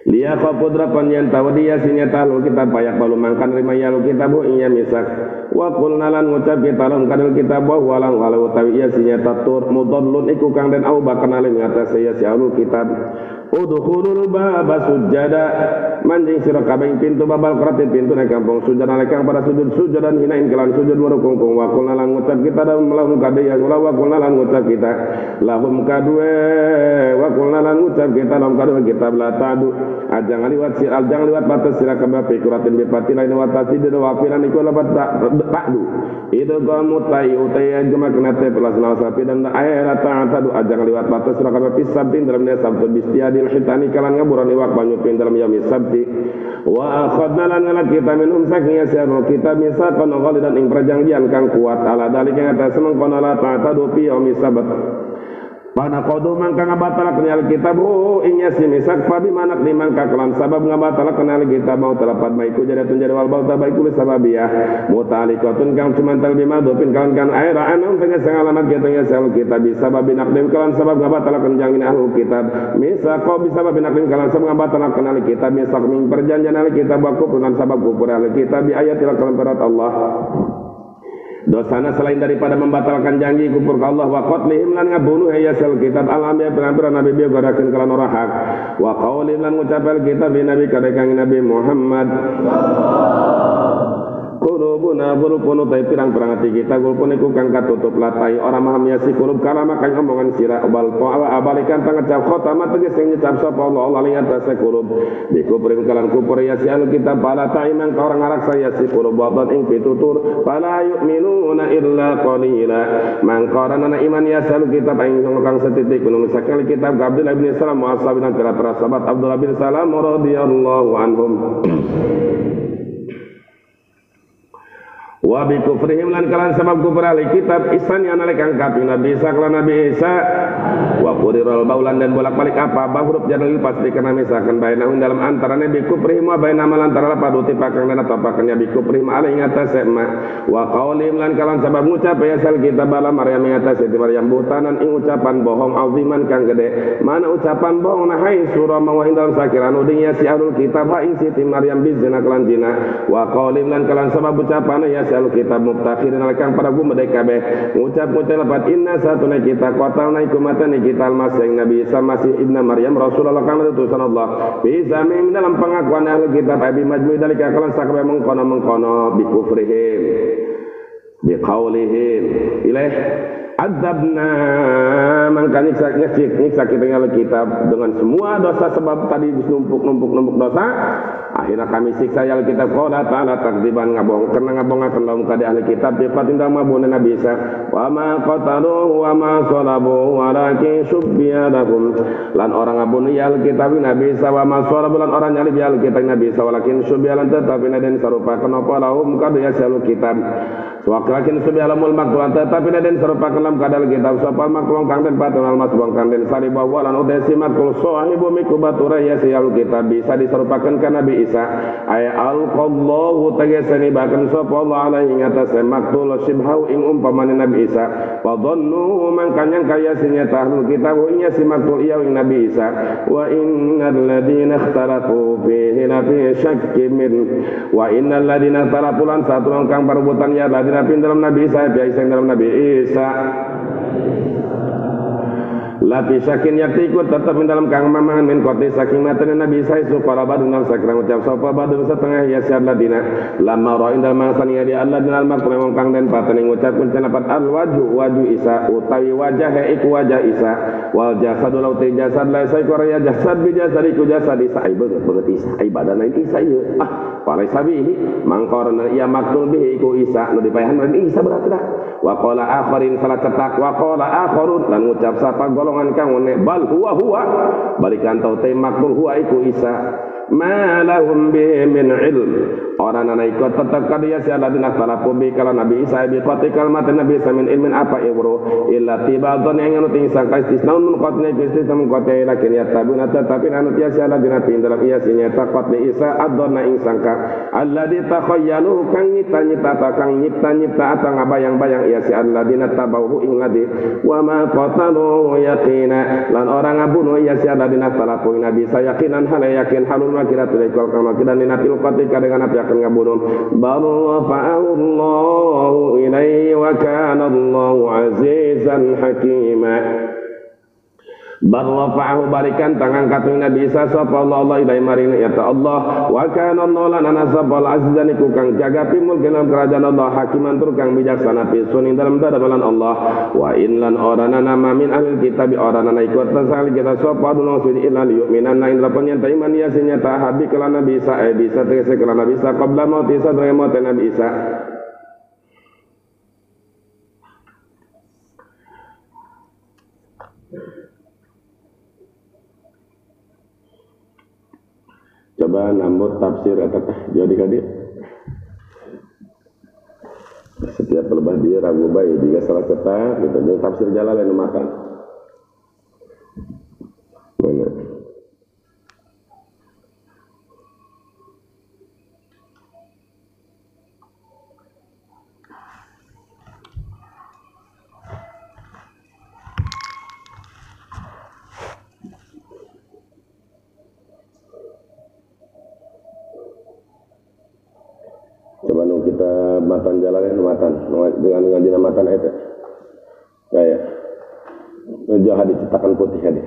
liya qapudrapan yang tahu dia sinyata lu kita payak balu mangkan rima ya lu kita bu inya misak wa qulna lan ngucap kita lan kadal kita bu walang walau tawi iya sinyata tur mudallun iku kang den au bakan alim atas saya si alul kitab udkhulul baba sujada manjing sira kabeh pintu babal kratin pintu nek kampung sujud nalekang pada sujudan hinain kelan sujud warukung wa qulna lan ngucap kita dalam melahum kadhe ya wa qulna lan ngucap kita lahum kadue wa qulna lan ngucap kita dalam kadue kitab la tadu ajang liwat batas sira kabeh pikuratin bipati lain wa tasidid wa filan iku labat ba'du itu kamu tai utai jema kena te pelasna sapi dan ayat ta'tadu ajang liwat batas sira kabeh pisabin dalam dia sabtu bistiadi hitani kalan ngaburan iwak banyu pin dalam yaumi sabti wa akhadna lan ngalat kita minum saking yasyanu kita misaqan ghalidan ing perjanjian kang kuat ala dalik yang atas mengkono la ta'tadu fi yaumi sabt pada kodo mangka ngabatala kenal kitab inya si misak pabi manak di mangka kelan sabab ngabatala kenal kitab mau telapat maiku jadi tunjadi wal bauta baiku sababiyah mutalikatun kang cumantal bima dopin kawan kan air anam tengah sengalamat kitanya sel kitab bisa babi nakdim kelan sabab ngabatala kenjangin ahlul kitab misak kau bisa babi nakdim kelan sabab ngabatala kenal kitab misak ming perjanjian al kitab aku dengan sabab kupur al kitab bi ayatil kalam berat Allah dosana selain daripada membatalkan janji kufur ke Allah wa qatlihim lan ngabunuh ya sel kitab alamiya pengambiran nabi biya garakeun kalan ora hak wa qaulihim lan ngucapal kitab nabi kadekang Nabi Muhammad Qulubuna gulpun utai pirang-pirang hati kita gulpun iku kang katutup latai orang maham yasi kulub kalama kang omongan sira bal abalikan pangecap khotama teges sing nyecap sapa Allah ing atase kulub biku pring kalan kupur yasi al kitab pala taimang ka orang ngaraksa yasi kulub wabat ing pitutur pala yu'minuna illa qalila mangkarana iman yasi al kitab ing kang setitik gunung sakal kitab Abdullah bin Salam wa ashabina kira sahabat Abdullah bin Salam radhiyallahu anhum wa bi kufrihim lan kalan sebab kufur ahli kitab isan yang nalekan kafir Nabi Isa kalan Nabi Isa wa qurirul baulan dan bolak-balik apa huruf jadal pasti karena misalkan bainahum dalam antara Nabi kufrihim wa bainama antara lapad utipakang dan atapakannya bi kufrihim alai ngatas ma wa qaulihim lan kalan sebab ngucap ya sal kitab bala Maryam ngatas itu Maryam butanan ing ucapan bohong aziman kang gede mana ucapan bohong nah hai surah mawa ing dalam sakiran udinya si ahlul kitab ha ing siti Maryam bizina kalan zina wa qaulihim lan kalan sebab ucapan ya sal kitab mubtakhirin alakang para gum kabeh ngucap-ngucap lepat inna satuna kita qatalna iku matani kita almasih Nabi Isa masih ibna Maryam Rasulullah kang utusan Allah bisa mim dalam pengakuan ahli kitab abi majmu dalika kalan sakabeh mengkono bi kufrihim bi qaulihim ilaih adzabna mangka nyiksa kita dengan kitab dengan semua dosa sebab tadi numpuk dosa akhirnya kami siksa ya kitab qala ta'ala takdiban ngabong karena ngabongaken laum kade ahli kitab bi fatinda mabuna Nabi Isa wa ma qatalu wa ma salabu walakin subbiya lahum lan orang ngabun ya kitab Nabi Isa wa ma salabu lan orang nyalib ya kitab Nabi Isa walakin subbiya lan tetapi naden sarupa kenapa lahum kade ya kitab walakin subbiya lamul maktulan tetapi naden sarupa dalam kadal kitab sopal maklong kang den patun almas bang kang den sari bawalan udesi makul sahibu mikubatura ya sial kitab bisa diserupakan ke Nabi Isa ay alqallahu tagesani bahkan sapa Allah alaihi ngatas maktul sibhau ing umpamane Nabi Isa wa dhannu man kanyang kaya sinya tahlul kitab ing si maktul iya ing Nabi Isa wa innal ladina ikhtalafu fihi la fi syakkin min wa innal ladina ikhtalafu lan satu kang perebutan ya ladina pin dalam Nabi Isa ya isa dalam Nabi Isa Lapi sakin yakti ikut tetap dalam kang mamangan min koti saking matanya Nabi Isa isu para badun al sakram ucap sopa badun setengah ya siar ladina lama roin dalam mangsani ya di Allah dan almak memang kang dan patani ngucap kuncen dapat al waju Isa utawi wajah iku wajah Isa wal jasadul lauti jasad la isa iku raya jasad bi jasad iku jasad Isa banget Isa ibadana Isa iya palai sabihi mangkorna ia maktul bihi iku Isa nu dipayahan Isa berarti dah wa qala akharin salah cetak wa qala akharun lan ngucap sapa golongan kang ngene bal huwa balikan tau te maktul huwa iku Isa ma lahum bi min ilm orang ana ikut tetap kadiya si aladina talapu bi kala Nabi Isa bi qatikal mata Nabi Isa min ilmin apa ibro illa tibadon yang anu ting sangka istisnaun mun qatne istisna mun qatne lakin ya tabuna tetapi anu tiya si aladina tin dalam iya sinya takot li Isa adonna ing sangka alladzi takhayyalu kang nyipta atang bayang-bayang iya si aladina tabahu ing ladi wa ma qatalu yaqina lan orang ngabunuh iya si aladina talapu Nabi Isa yakinan hal yakin halul makiratul ikal kama kidan natil qatika dengan api akan ngabunuh bal rafa'ahu Allahu ilaihi wa kana Allahu azizan hakima bal rafa'ahu balikan tangan katun Nabi Isa sapa Allah ilaihi maring ya ta Allah wa kana Allah lan asabal azizan iku kang jaga pimul genam kerajaan Allah hakiman tur kang bijaksana pisuning dalam dadalan Allah wa in lan orana nama min ahli kitab orana ikut tasal kita sapa dunung sudi ilal yu'minan nain lapon yen iman ya sinya ta habi kala Nabi Isa bisa tegese kala Nabi Isa qabla maut Isa dari maut Nabi Isa coba nambut tafsir apakah jadi kadir setiap lebah dia ragu baik jika salah cetak gitu jadi tafsir jalan yang makan mana coba nung kita matan jalannya matan dengan ngaji matan itu kayak jauh diciptakan putih hadis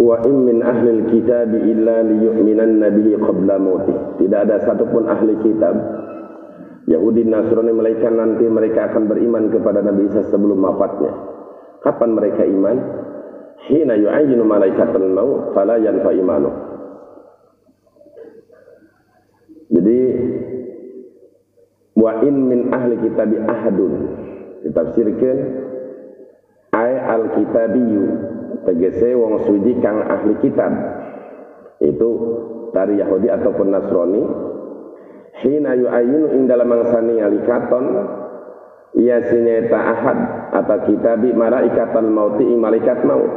Wa in min ahlil kitab illa liyu'minanna bihi qabla mautih. Tidak ada satupun ahli kitab Yahudi Nasrani mereka nanti mereka akan beriman kepada Nabi Isa sebelum wafatnya. Kapan mereka iman? Hina yu'ayyinu malaikatul maut fala yanfa imanu. Jadi wa in min ahli kitab ahadun ditafsirkan ay al-kitabiyyu tegese wong suci kang ahli kitab itu dari Yahudi ataupun Nasrani hina yu'ayyinu ing dalam mangsani alikaton ia sinyata ahad atau kitabi malaikatul mauti ing malaikat maut.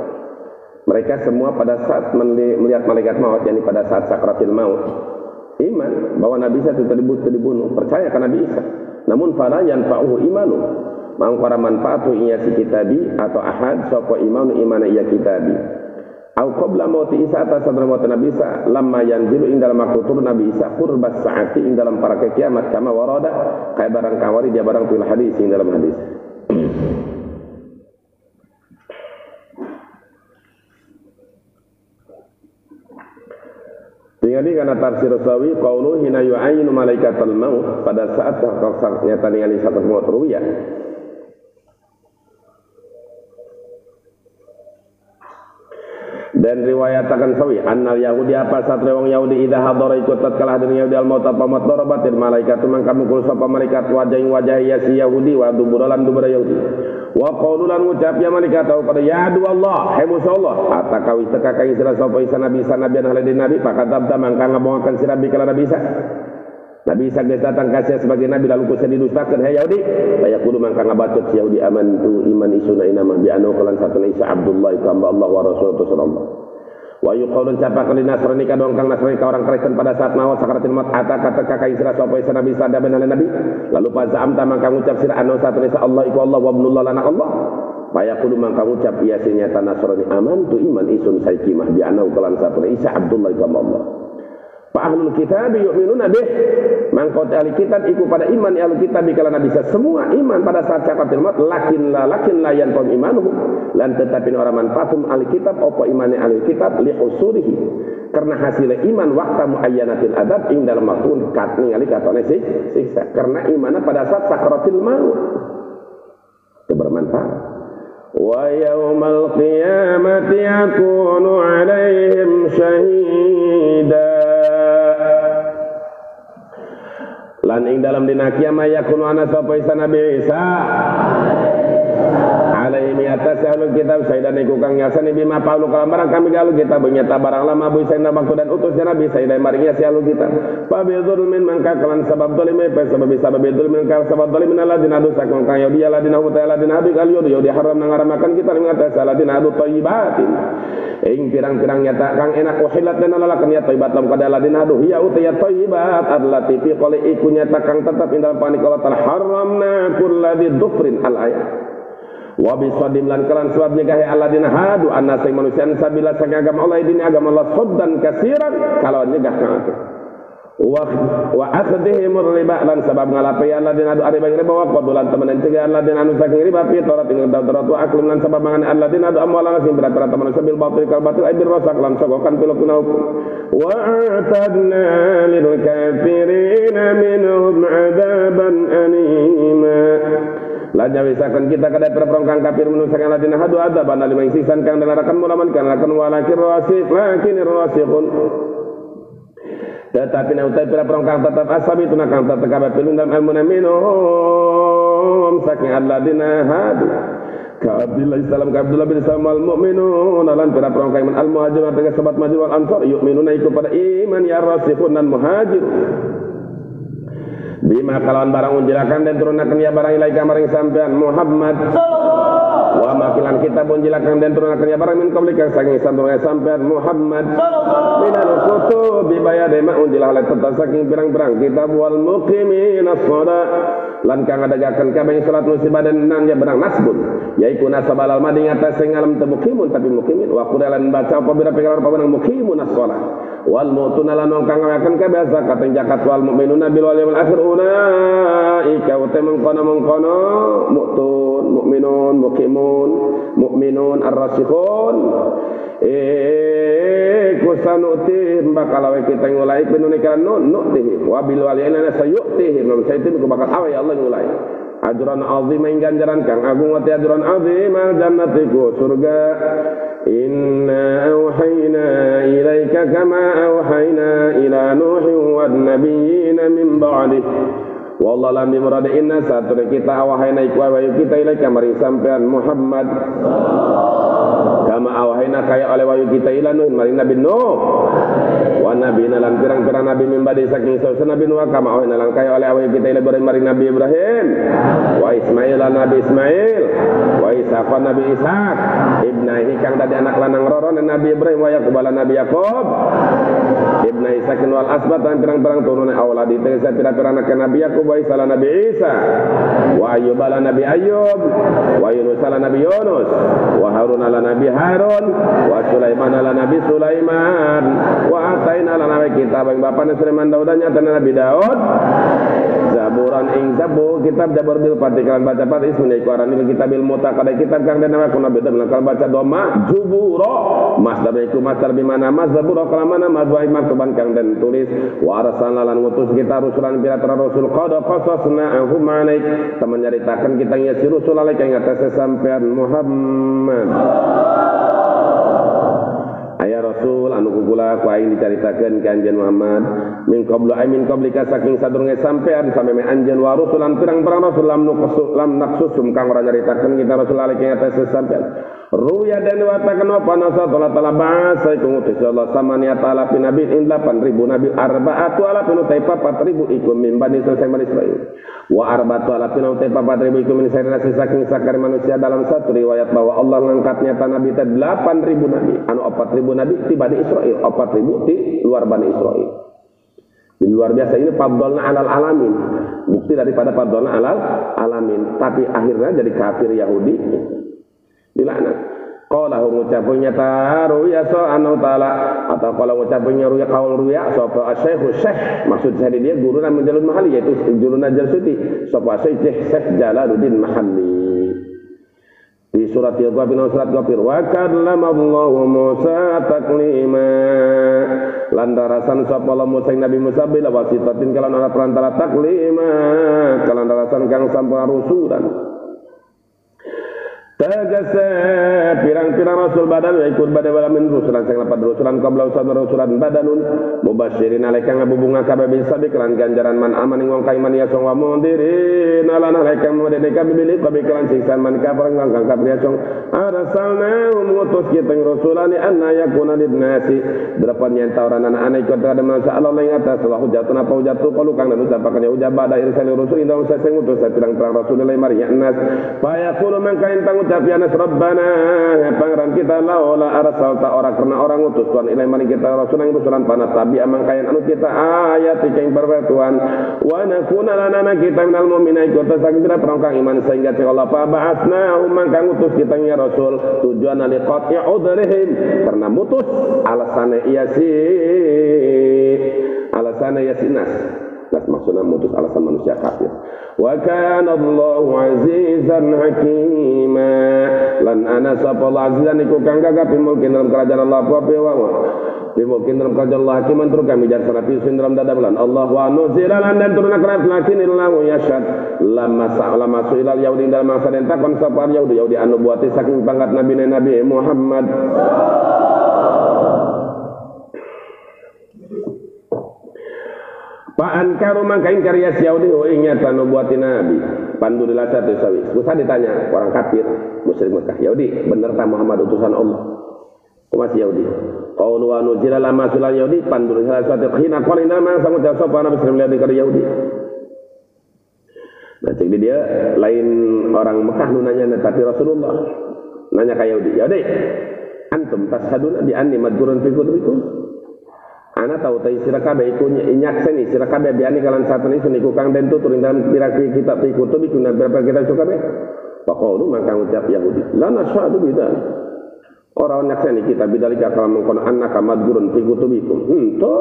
Mereka semua pada saat melihat malaikat maut, yakni pada saat sakratil maut, iman bahwa Nabi Isa itu dibunuh, percaya ke Nabi Isa. Namun fala yanfa'uhu imanu, mangkara manfaatu iya si kitabi atau ahad sapa imanu imana iya kitabi. Au qabla mauti Isa atas sadra maut Nabi Isa lamma yanzilu ing dalam waktu turun Nabi Isa qurbas saati ing dalam para kiamat kama warada kayak barang kawari dia barang fil hadis ing dalam hadis. Tinggali karena tafsir Sawi qaulu hina yu'ayyinu malaikatul maut pada saat nyata ningali satu maut ruya. Dan riwayatakan Sawi annal Yahudi apa satria wong Yahudi idza hadara ikut tatkala hadir Yahudi al maut apa maut darabatil malaikatu mangka mukul sapa malaikat wajah ya si Yahudi wa duburalan dubura Yahudi wa qaululan ngucap ya malaikat pada ya adu Allah hai musa Allah atakawi teka kain sira sapa isa nabi haladin nabi pakadabda mangka ngabongaken sira bi kala Nabi Isa. Nabi Isa datang kasih sebagai nabi lalu kusa didustakan hai Yahudi saya kudu mangka ngabacot si Yahudi aman tu iman isuna inama bi anu kalan satu Isa Abdullah itu hamba Allah wa rasuluhu sallallahu wa yuqaulun capa kali Nasrani kadang kang Nasrani ka orang Kristen pada saat maut sakaratul maut kata kakai sira sapa isa Nabi sada ben nabi lalu pada amta mangka ngucap sira anu satu Isa Allah iku Allah wa ibnullah lana Allah paya kudu mangka ngucap iya sinyata Nasrani aman tu iman isun saikimah bi anu kalan satu Isa Abdullah itu hamba Allah. Fa ahlul kitab yu'minuna bih mangko ahli kitab iku pada iman ahli kitab kala Nabi Isa semua iman pada saat sakaratul maut lakin la yanfa'u imanuhum lan tetapi orang manfaatum ahli kitab apa imane ahli kitab li husurihi karena hasil iman waktu muayyanatil adab ing dalam waktu kat ningali katone siksa karena imannya pada saat sakaratul maut itu bermanfaat. Wa yaumal qiyamati yakunu 'alaihim syahida lan ing dalam dina kiamat yakunu ana sapa isa Nabi Isa alaihi atas ahlul kitab sayyidan iku kang nyasani bima paulu kalam barang kami galu kita benyata barang lama bu sayyidan waktu dan utusnya Nabi sayyidan maringnya si ahlul kitab fa bi dzulmin mangka kalan sabab dzalime pa sabab dzulmin kal sabab dzalimin alladziina adu sakon kang yudi alladziina wa ta'ala alladziina adu kal yudi haram ngaramakan kita mengatas alladziina adu thayyibatin ing pirang-pirang nyata kang enak wahilat dan lalakan ya thayyibat lam kada alladziina adu hiya utayat thayyibat allati fi qali iku nyata kang tetap ing dalam panik Allah ta'ala haramna kulladzi dzufrin al ayat wa bisadim lan kalan sebab nyegahe alladzina hadu anna sing manusia sabila sang agama Allah ini agama Allah soddan kasiran kalau nyegah kang wa akhdihim riba lan sabab ngalapai alladzina adu riba riba wa qadulan temenan cegah alladzina anu saking riba fi tarat ing darat wa aklum lan sabab mangan alladzina adu amwalan sing berat-berat manusia bil batil kal batil ay bir rasak lan sogokan pilokuna hukum wa atadna lil kafirin minhum adaban anima lanja wisakan kita kadai perang kafir menusakan ladina hadu adaban alim sisan kang denarakan mulaman kan akan walakir rasik lakin rasikun tetapi na utai perang tetap asabi itu nakang tetap kabar pilun dalam ilmu minum saking alladina hadu ka Abdullah salam ka Abdullah bin Salam al mu'minun lan perang kang al muhajirun dengan sahabat muhajir wal ansar yu'minuna iku pada iman ya rasikun dan muhajir bima kalawan barang unjilakan dan turunakan ya barang ilaika maring sampean Muhammad wa makilan kita unjilakan dan turunakan ya barang min qablika saking sampean Muhammad minal kutubi bayade ma unjilah oleh tetap saking pirang-pirang kitab wal muqimin as-shalah lan kang adagaken kabeh salat musibah dan nan ya barang nasbun yaiku nasab al madi ngatas sing alam mukimun tapi mukimin wa qudalan baca apa bira pikiran apa barang mukimun as-shalah wal mu'tuna lan kang ngaken kabeh zakat zakat wal mu'minuna bil yaumil akhir ulaika wa tamangkono mu'tun mu'minun mukimun mu'minun ar-rasikhun kusanuti bakal awe kita ngulai penunikan nu'tihim wa bil waliyana sayu'tihim saya itu bakal awe Allah ngulai ajran azim ing ganjaran kang agung wa ajran azim al jannatiku surga inna auhayna ilaika kama auhayna ila nuhin wan nabiyyin min ba'dih wallahu lam yurad inna satuna kita awahayna iku awayu kita ilaika mari sampean Muhammad kama awahayna kaya oleh wayu kita ila nuh mari nabi nuh wa nabiyina lan pirang-pirang nabi min ba'di saking sausa nabi nuh kama awahayna lan kaya oleh wayu kita ila mari nabi Ibrahim wa Ismail lan nabi Ismail wa Ishaq nabi Ishaq ibnahi kang dadi anak lanang roro nabi Ibrahim wa Yaqub lan nabi Yaqub ibna Ishaq wal asbat lan pirang-pirang turune auladi tegese pirang-pirang anak nabi Yaqub wa Isa lan nabi Isa wa Ayyub lan nabi Ayyub wa Yunus lan nabi Yunus wa Harun lan nabi Harun wa Sulaiman lan nabi Sulaiman wa ataina lan nabi kitab ing bapane Sulaiman Daud nyata nabi Daud Zaburan ing Zabur kitab Zabur bil patikalan baca pati sunai Quran ini kitabil mutaqada kitab kang den nama kuna beda lan baca doma jubura masdar iku masdar bi mana mazbura kalamana mazwai maktuban kang den tulis wa arsalna lan ngutus kita rusulan pira-pira rasul qad qasasna ahum alaik temen nyaritakeun kita ngisi rusul alaik ing atase sampean Muhammad aya rasul anu kukula ku aing dicaritakeun ka anjeun Muhammad min qablu ay min qablika saking sadurunge sampean sameme anjeun wa rusulan pirang-pirang rasul lam naqsusum kang ora nyaritakeun kita rasul alaik ing atase sampean ruya dan watakan apa nasa telah bahasa iku ngutus Allah samania ta'ala pin nabi in 8.000 nabi arba'atu ala pin utai 4.000 iku min bani Israil wa arba'atu ala pin utai 4.000 iku min sairasi saking sakar manusia dalam satu riwayat bahwa Allah ngangkatnya nabi 8.000 nabi anu 4.000 nabi di bani Israil 4.000 di luar bani Israil di luar biasa ini fadlna alal alamin bukti daripada fadlna alal alamin tapi akhirnya jadi kafir Yahudi dilaknat. Qala ngucapunya taruya subhanahu taala atau kalau ngucapunya ruya qaul ruya sapa syekh maksud saya dia guru dan menjalun mahali yaitu Jurun Jalsuti sapa Syekh Jalaluddin Mahalli di surat Yaqub bin surat Ghafir wa kallama Allahu Musa taklima landarasan sapa Musa Nabi Musa bila wasitatin kalan ana perantara taklima kalan darasan kang sampun rusulan tegese pirang-pirang rasul badan ikut badal balamin rusulan sing lapat rusulan qabla usan rusulan badanun mubasyirin alaika ngabubunga kabe sabi kelan ganjaran man aman ing wong kaiman ya song wa mundirin ala alaika modene kabe bili kabe kelan siksan man kafir ngangkang kabeh song arsalna ngutus kita rusulan anna yakuna linnasi berapa nyenta orang anak-anak ikut ada masa Allah ing atas Allah hujatun apa hujatu qalu kang dan ucapakan ya ujab bada irsal rusul indah saya sing ngutus pirang-pirang rasul lain mari nas fa yaqulu man kain tapi anas Rabbana pangeran kita laula arsalta ora karena orang utus Tuhan ilai mani kita rasul yang rusulan panas tabi amang kain anu kita ayat yang bertuan wa nakuna lana kita minal mu'minin kita sakira perangkang iman sehingga Allah fa ba'atsna umman kang utus kita ya rasul tujuan liqati udrihim karena mutus alasane yasinas nas maksudnya mutus alasan manusia kafir wa kana Allahu azizan hakima lan ana sapa azizan iku kang gagah pimulkin dalam kerajaan Allah apa wa pimulkin dalam kerajaan Allah hakiman tur kami bijaksana pisun dalam dadalan Allah wa nuzilan dan turun akhirat lakin illahu yashad lama suilal yaudi dalam masa den takon sapa yaudi anu buati saking pangkat nabi Muhammad Paan karu mangkain karya Yahudi ing nyata nubuatin nabi pandu dilah satu sawi usah ditanya orang kafir musyrik Mekah Yahudi bener ta Muhammad utusan Allah masih Yahudi qaulu wa nuzila lama sulal Yahudi pandu dilah satu hina qalina ma sangu sapa nabi sallallahu alaihi wasallam Yahudi nah cek dia lain orang Mekah nu nanya tapi Rasulullah nanya ka Yahudi antum tashaduna bi anni madhurun fi kutubikum ana tahu tai sira kabeh iku nyakseni sira kabeh biani kalan satene isu niku kang den tutur dalam pirang-pirang kitab kutub iku berapa kita isu kabeh paqulu maka ucap Yahudi la nasyadu bidan ora nyakseni kita bidalika kalam mengkon annaka madgurun fi kutubikum to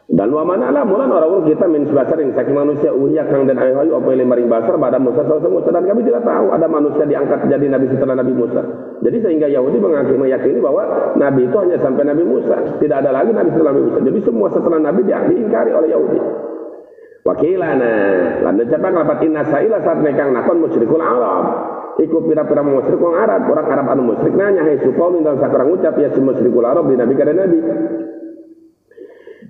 Dan wa mana lah mulan orang kita min sebasarin saking manusia uhya kang dan ayu apa yang maring basar pada Musa Musa dan kami tidak tahu ada manusia diangkat jadi nabi setelah Nabi Musa. Jadi sehingga Yahudi meyakini bahwa nabi itu hanya sampai Nabi Musa, tidak ada lagi nabi setelah Nabi Musa. Jadi semua setelah nabi diingkari oleh Yahudi. Wakilana lan cepak lapat inna saila saat nekang nakon musyrikul Arab. Iku pira-pira musyrik wong Arab, orang Arab anu musyrik nanya hai suqaul dalam sakurang ucap ya si musyrikul Arab di nabi kada nabi.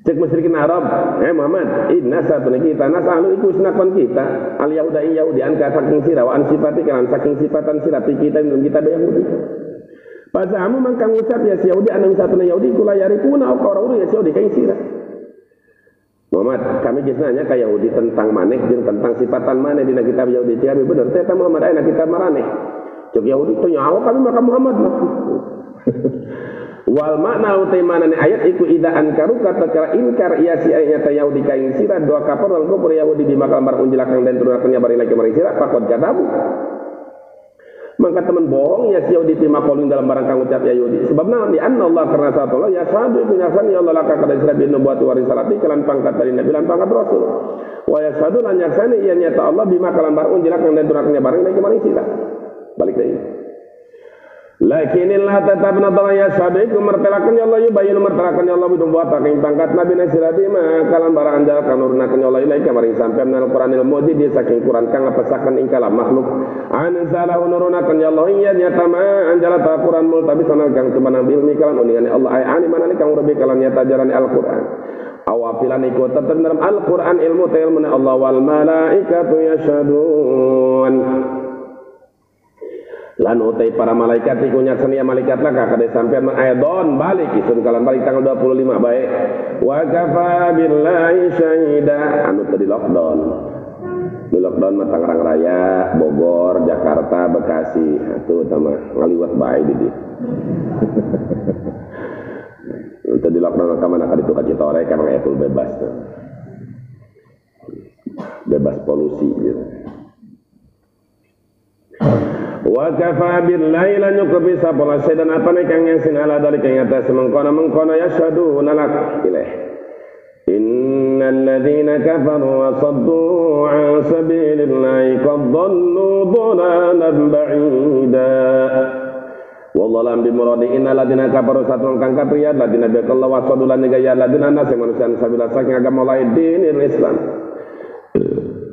Cek musyrikin Arab, Muhammad, inna satuna kita nasalu iku senakon kita al yahuda Yahudi angka saking sira wa an sifati kan saking sifatan sira kita minum kita Yahudi. Pasamu mangkang ucap ya si Yahudi anu satuna Yahudi kula yarifuna au qauru ya si Yahudi kain sira. Muhammad, kami kisahnya ka Yahudi tentang maneh jeung tentang sifatan maneh dina kitab Yahudi ciabe bener teh Muhammad aya kitab maraneh. Cek Yahudi teh nyawa kami maka Muhammad. Wal makna utamana ayat iku ida ankaru kata kala inkar iya si ayat Yahudi kain sira doa kafir wal kufur Yahudi di makal mar unjilakang dan turunakannya bari lagi mari sira pakot katabu. Maka teman bohong ya si Yahudi di makolin dalam barang kang ucap ya Yahudi. Sebab naon di anna Allah karena satu Allah ya sadu punyasan ya Allah laka kada sira bin nubuwati wa risalati kalan pangkat dari nabi lan pangkat rasul. Wa ya sadu lan yaksani iya nyata Allah bima kalan bar unjilakang dan turunakannya bari lagi mari sira. Balik deui. Lakinillah tetap nadala ya sabiku mertelakan ya Allah yubayinu mertelakan ya Allah bidung buat taking pangkat Nabi Nasirabi kalan barang anjal kanurnakan ya Allah ilaih kamaring sampai menal Quranil Mujid di saking Quran kang ngapesakan ingkala makhluk anzalahu nurunakan ya Allah iya nyata ma anjala ta Quran mul tapi sanal kang tumanang bilmi kalan uningan Allah ay ani manani kang rebi kalan nyata jarani Al-Quran awafilan iku tetep dalam Al-Quran ilmu ta ilmu Allah wal malaikatu yasyadun lan utai para malaikat iku nyaksani malaikat lah kakade sampean aidon balik isun kalan balik tanggal 25 baik wa kafa billahi syahida anu teu di lockdown mah Tangerang Raya Bogor Jakarta Bekasi atuh tama ngaliwat bae di dieu teu di lockdown ka mana ka ditu ka Citore kan etul bebas tuh bebas polusi gitu. Wa kafa billahi lan yukabi sabala sedan apa nih kang yang sinala dari kang atas mengkona yashhaduna lak ilaih innal ladzina kafaru wa saddu an sabilillahi qad dhallu dhalalan ba'ida wallahu lam bimuradi innal ladzina kafaru satun kang kafir ya ladzina biqallahu wa saddu lan ya ladzina nas manusia sabila saking agama lain dinil Islam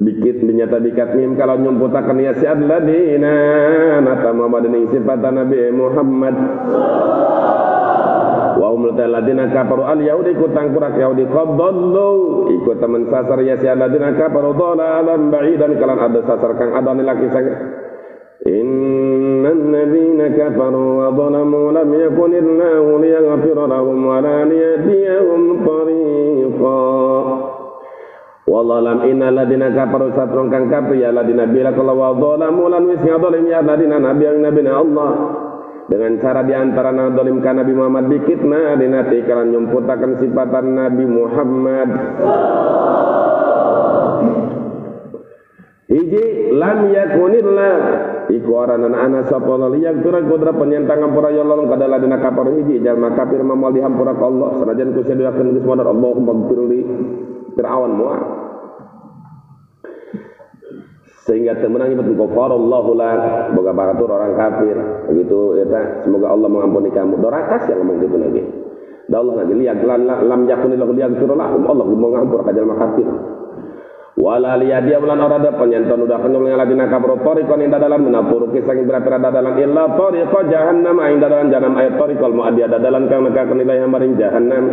bikit binyata bikat mim kalau nyumputakan ya si adladina nata Muhammadin sifat Nabi Muhammad wa umul ladina kafaru al yahudi kutang kurak yahudi qaddallu ikut teman sasar ya si adladina kafaru dhalalan ba'idan kalan ada sasar kang ada laki sang innan nabiyina kafaru wa dhalamu lam yakunillahu liyaghfira lahum wa la liyahdiyahum tariqa wallahu lam innal ladina kafaru satrun kang kafir ya ladina bila kalau wa dhalamu lan wis ngadolim ya ladina nabi Allah dengan cara diantara ngadolim ka Nabi Muhammad dikitna dinati kalan nyumputaken sifatan Nabi Muhammad hiji lam yakunillah iku aranan ana sapa liyak turang kudra penyentangan pura ya Allah kada ladina kafaru hiji jalma kafir mamal dihampura ka Allah sanajan kusedayakeun geus modar Allahumma gfirli Fir'aun mu'ah sehingga temenang itu ghafarallahu lak boga baratur orang kafir begitu eta semoga Allah mengampuni kamu dorakas yang ngomong gitu lagi da Allah lagi lihat lam yakunillahu liyaghfirullah Allah mengampur ka jalma kafir wala liyadia ulan orada penyenton udah kenul ngaladina kabro tariqon inda dalan menapuruki saking berapa dalan illa tariqa jahannam inda dalan jahanam ayat tariqal mu'adiyah dalan kang neka kenilai maring jahannam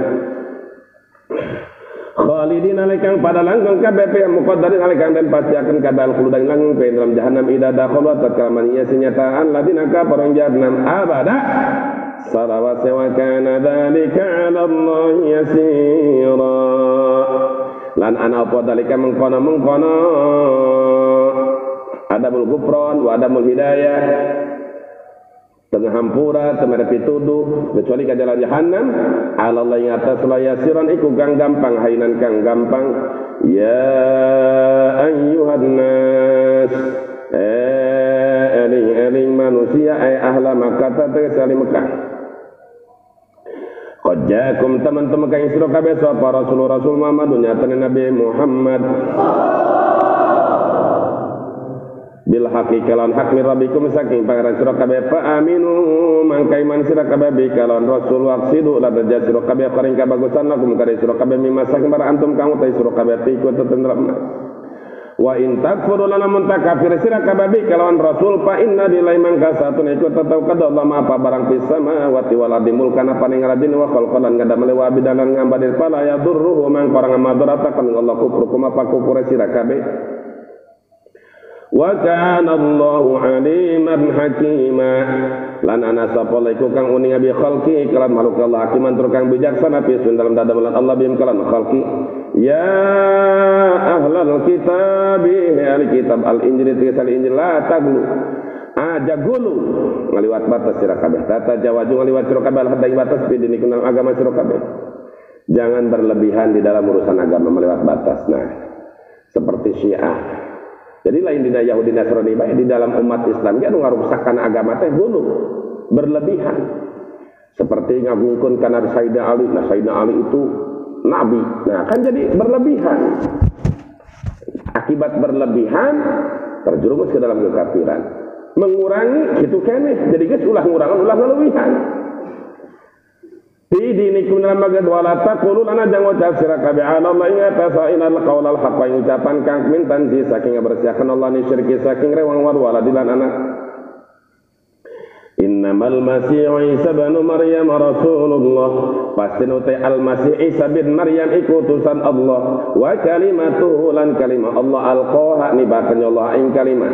khalidin alaikang pada langgeng KBP muqaddarin alaikang dan pasti akan kadal khuludan langgeng ke dalam jahannam idza dakhalu tatkala maniya senyataan ladina kafarun jahannam abada salawa wa kana dzalika 'ala Allah yasira lan ana apa dalika mengkono adamul gufran wa adamul hidayah tengah hampura temere pituduh kecuali ka jalan jahannam ala Allah yang atas layasiran iku kang gampang hainan kang gampang ya ayyuhan nas eling manusia ay ahla Makkah tegese Mekah Qajakum teman-teman kang sira kabeh sapa Rasul Muhammad nyatane Nabi Muhammad bil haqqi kalan hak min rabbikum saking pangeran sira kabeh fa aminu mangka iman sira kabeh bi kalan Rasul waqsidu la darja sira kabeh paring kabagusan lakum kare sira kabeh mimma saking bar antum kang utai sira kabeh ikut tetendram wa in takfuru lana muntakafir sira kababi kalawan rasul fa inna dilai mangka satun iku tetau kada Allah ma apa barang fis samawati wal ardi mulkan apa ning aladin wa khalqan ngadamale wa bidanan ngambadil fala yadurruhu man qarang madaratakan Allah kufrukum apa kufur sira kabeh wa kana Allahu aliman hakima lan ana sapa iku kang uning abi khalqi kalan makhluk Allah hakiman tur kang bijaksana fi dalam dadamelan Allah bim kalan khalqi ya ahlal kitab al-kitab al-injil tiga injil la taglu aja gulu ngaliwat batas sira kabeh tata jawaju ngaliwat sira kabeh hadai batas bidini kunal agama sira kabeh jangan berlebihan di dalam urusan agama melewat batas. Nah seperti Syiah jadi lain dina Yahudi Nasrani baik di dalam umat Islam dia ngarusakkan agama teh gulu berlebihan seperti ngagungkeun kana Sayyidina Ali. Nah Sayyidina Ali itu Nabi, nah kan jadi berlebihan. Akibat berlebihan terjerumus ke dalam kekafiran. Mengurangi itu keneh, jadi guys ulah ngurangan ulah ngelebihan. Fi dinikum dalam magad wala taqulu lana jangan ucap sira kabeh Allah ing atasa inal qaulal haqq ing ucapan kang min tanzi saking bersiakan Allah ni syirki saking rewang wala dilan anak. Innamal Masih Isa bin Maryam Rasulullah pasti nutai al-Masih Isa bin Maryam iku utusan Allah wa kalimatuhu lan kalimah Allah alqaha nibakan Allah ing kalimah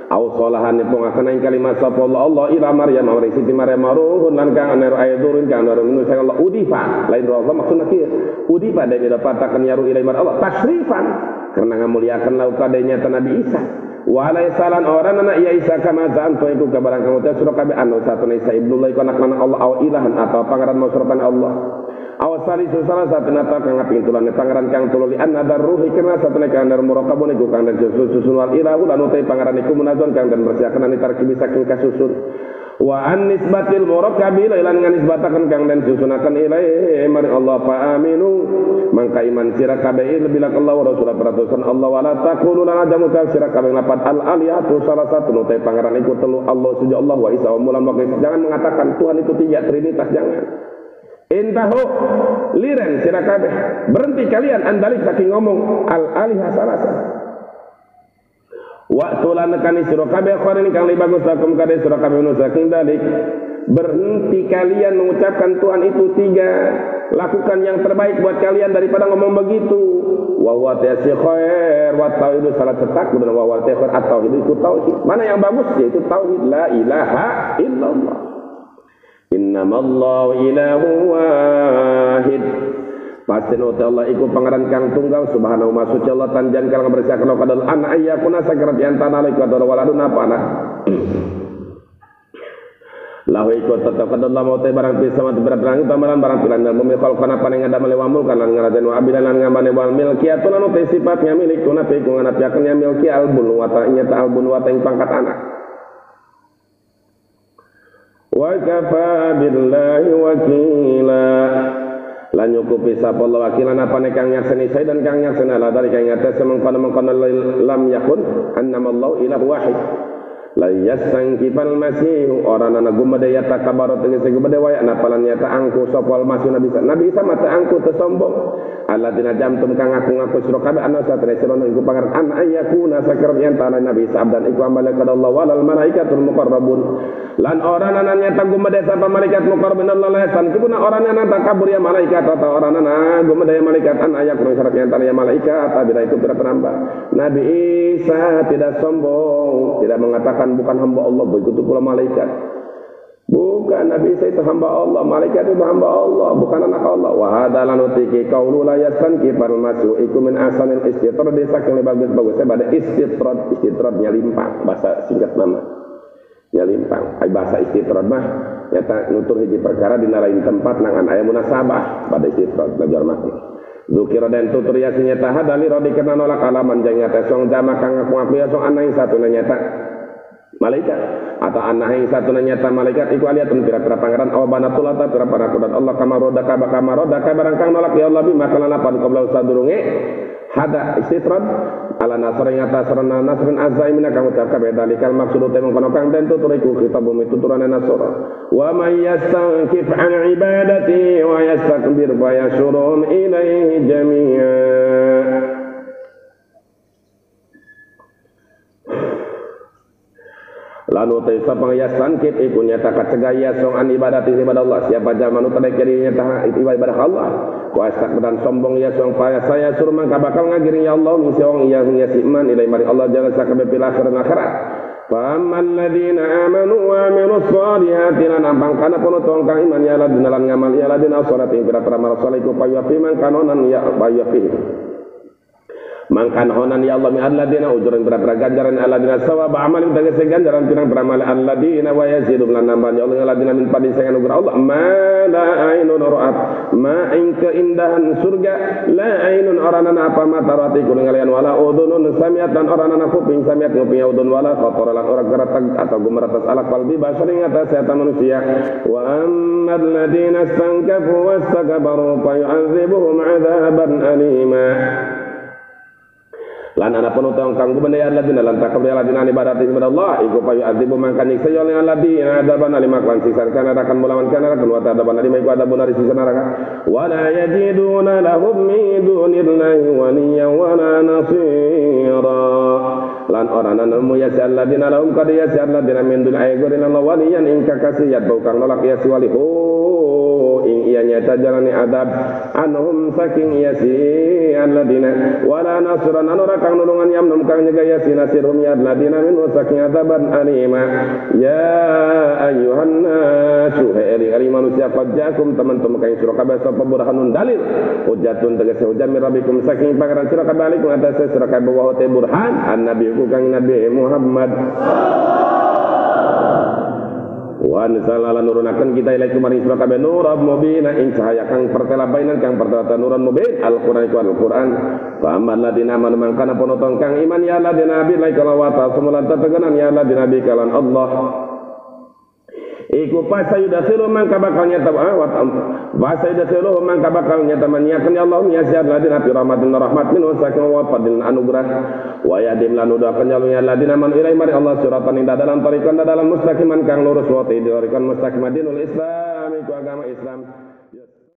au salahan nipungaken ing kalimah sapa Allah ila Maryam amri siti Maryam ruhun lan kang ana ayatun kang ana nusa Allah udifa lain roh maksudna kieu udifa dan didapataken yaru ila Allah tasrifan karena ngamuliakeun laukadanya Nabi Isa walai salan orang anak ya Isa kama zan to iku kabarang kamu teh sira kabeh anu satuna Isa ibnullah iku anak anak Allah au ilahan atau pangeran masrokan Allah aw salisu salah satuna ta kang pintulan pangeran kang tululi anadar ruhi karena satuna kang dar murakabun iku kang dan susun wal ilahu lan utai pangeran iku munazon kang dan bersiakan ani tarkibi saking kasusun wa an nisbatil murakabi lan nganisbataken kang dan susunaken ilaihi mari Allah fa aminu mangka iman sira kabeh lebih lak Allah wa rasul peratusan Allah wala taqulu lana jamu sira kabeh lapat al aliyatu salah satu nutai pangeran iku telu Allah suja Allah wa Isa wa mulam jangan mengatakan Tuhan itu tiga trinitas jangan intahu liren sira kabeh berhenti kalian andalik saking ngomong al alihah salasa waktu lanekani sira kabeh khorin kang lebih bagus sakum kade sira kabeh saking dalik berhenti kalian mengucapkan Tuhan itu tiga lakukan yang terbaik buat kalian daripada ngomong begitu wa huwa khair wa tauhid salat cetak benar wa huwa khair atau itu tauhid mana yang bagus yaitu tauhid la ilaha illallah innamallahu ilahu wahid pasti nuti Allah iku pangeran kang tunggal subhanahu wa suci Allah tanjan kang bersiakan kadal an ayyakuna sakirat yantana liku kadal waladun apana lahu iku tetap kadal Allah mautai barang pisah mati berat-berang tamaran barang pilan dan memikul kana paneng ada melewamul kanan ngaraden wa abidan lan ngambane wal milkiyatun anu teh sifatnya milik tuna pe iku nganapiakeun ya milki albun wa ta'nya ta'albun wa ta'ing pangkat anak wa kafa billahi wakila lan nyukupi sapa Allah wakilan apane kang nyakseni saya dan kang nyakseni Allah dari kang ngates mengkono lam yakun annamallahu ilahu wahid la yasangkibal masih orang anak gumadaya takabarot dengan segede waya napalan nyata angku sapa masih Nabi Isa mata angku tersombong alladzina jamtum kang ngaku sira kabeh ana satene sira iku pangeran an ayakuna sakar yen tanah Nabi Isa dan iku ambale kada Allah walal malaikatul muqarrabun lan orang anak nyata gumadaya sapa malaikat muqarrabun Allah lesan kibuna orang anak takabur ya malaikat atau orang anak gumadaya malaikat an ayakuna syarat yen tanah ya malaikat tabira itu penambah Nabi Isa tidak sombong tidak mengatakan bukan hamba Allah begitu pula malaikat bukan Nabi Isa itu hamba Allah malaikat itu hamba Allah bukan anak Allah wa hadza lanutiki qaulu la yasanki fal masyu iku min asanil istitrad desa kang bagus-bagus saya pada istitradnya limpang bahasa singkat nama ya limpang bahasa istitrad mah nyata nutur hiji perkara dina lain tempat nangan aya munasabah pada istitrad belajar makna Zukira dan tutur yasin nyata hadali rodi kena nolak alaman jang nyata song jama kang ngaku ya song ana satu nyata malaikat atau anak yang satu nyata malaikat iku aliyatun pira-pira pangeran aw banatulata pira-pira kudat Allah kamaroda barang kang nolak ya Allah bima kalan lapan qabla sadurunge hada istitrad ala nasrin atas nasrin azaimina kang ucap kabeh dalikal maksud temong kono kang den tuturiku kitab bumi tuturane nasara wa may yastankif an ibadati wa yastakbir wa yashurun ilaihi jami'a. Lalu sapa yasan kit iku nyata kacegah yasong an ibadat ibadah Allah siapa zaman utada kiri nyata ibadah Allah wa astakbaran sombong yasong paya saya suruh mangka bakal ngagiri ya Allah misong iya iman ilai mari Allah jangan sakabe pil akhirat faman ladina amanu wa amilus solihati lan ampang kana pono tong kang iman ya ladina lan ngamal ya ladina salat ing pira-pira marasal iku payu man kanonan ya payu mangkan honan ya Allah mi alladina ujuran berapa ganjaran alladina sawab amal tegese ganjaran pirang beramal alladina wa yazidu lan nambah ya Allah alladina min padin sing anugerah Allah ma la ainun ra'at ma ing keindahan surga la ainun orana apa mata rati kuning ngalian wala udunun samiat dan orana kuping samiat ngopi udun wala khatar lan ora geratag atau gumaratas ala qalbi basari atas setan manusia wa ammal ladina stankafu wastakbaru fa yu'adzibuhum 'adzaban alima. Lan ana penutang kang gubernur alladzina lan takabur alladzina ibadati kepada Allah iku payu adzibu mangkan nyiksa ya alladzina adaban lima kan siksa kana akan melawan kana akan wa adaban lima iku adabun dari siksa neraka wala yajiduna lahum min dunillahi waliyyan wala nasira lan orana nemu ya alladzina lahum qad ya alladzina min dunillahi Allah waliyyan ing kakasiyat bau kang nolak ya walihu ing iya nyata jalani adab anhum saking iya si alladzina wala nasran anura kang nulungan yamnum kang nyega ya si nasirhum ya alladzina min saking adaban alima ya ayyuhan nasu hei manusia qad ja'akum teman-teman kang sira kabeh sapa burhanun dalil hujjatun tegese hujjah min rabbikum saking pangeran sira kabeh alikum atas sira kabeh wa burhan annabi ku kang nabi Muhammad wa nazzalna nurunaken kita ilaihi maring sira kabeh nuran mubina ing cahaya kang pertela bainan kang pertela nuran mubin Al-Qur'an iku Al-Qur'an fa amman ladina amanu mangkana ponotong kang iman ya ladina bi laikala wa ta sumulan tetegenan ya ladina bi kalan Allah iku pasayudakhilu mangka bakal nyata pasayudakhilu mangka bakal nyata manyakan ya Allah ya siad ladina fi rahmatin rahmat min saking wa fadlin anugerah wa yadim lan udakan ya ladina man ilai mari Allah suratan ing dalam tarikan dalam mustaqiman kang lurus wa tidorikan mustaqimadinul Islam iku agama Islam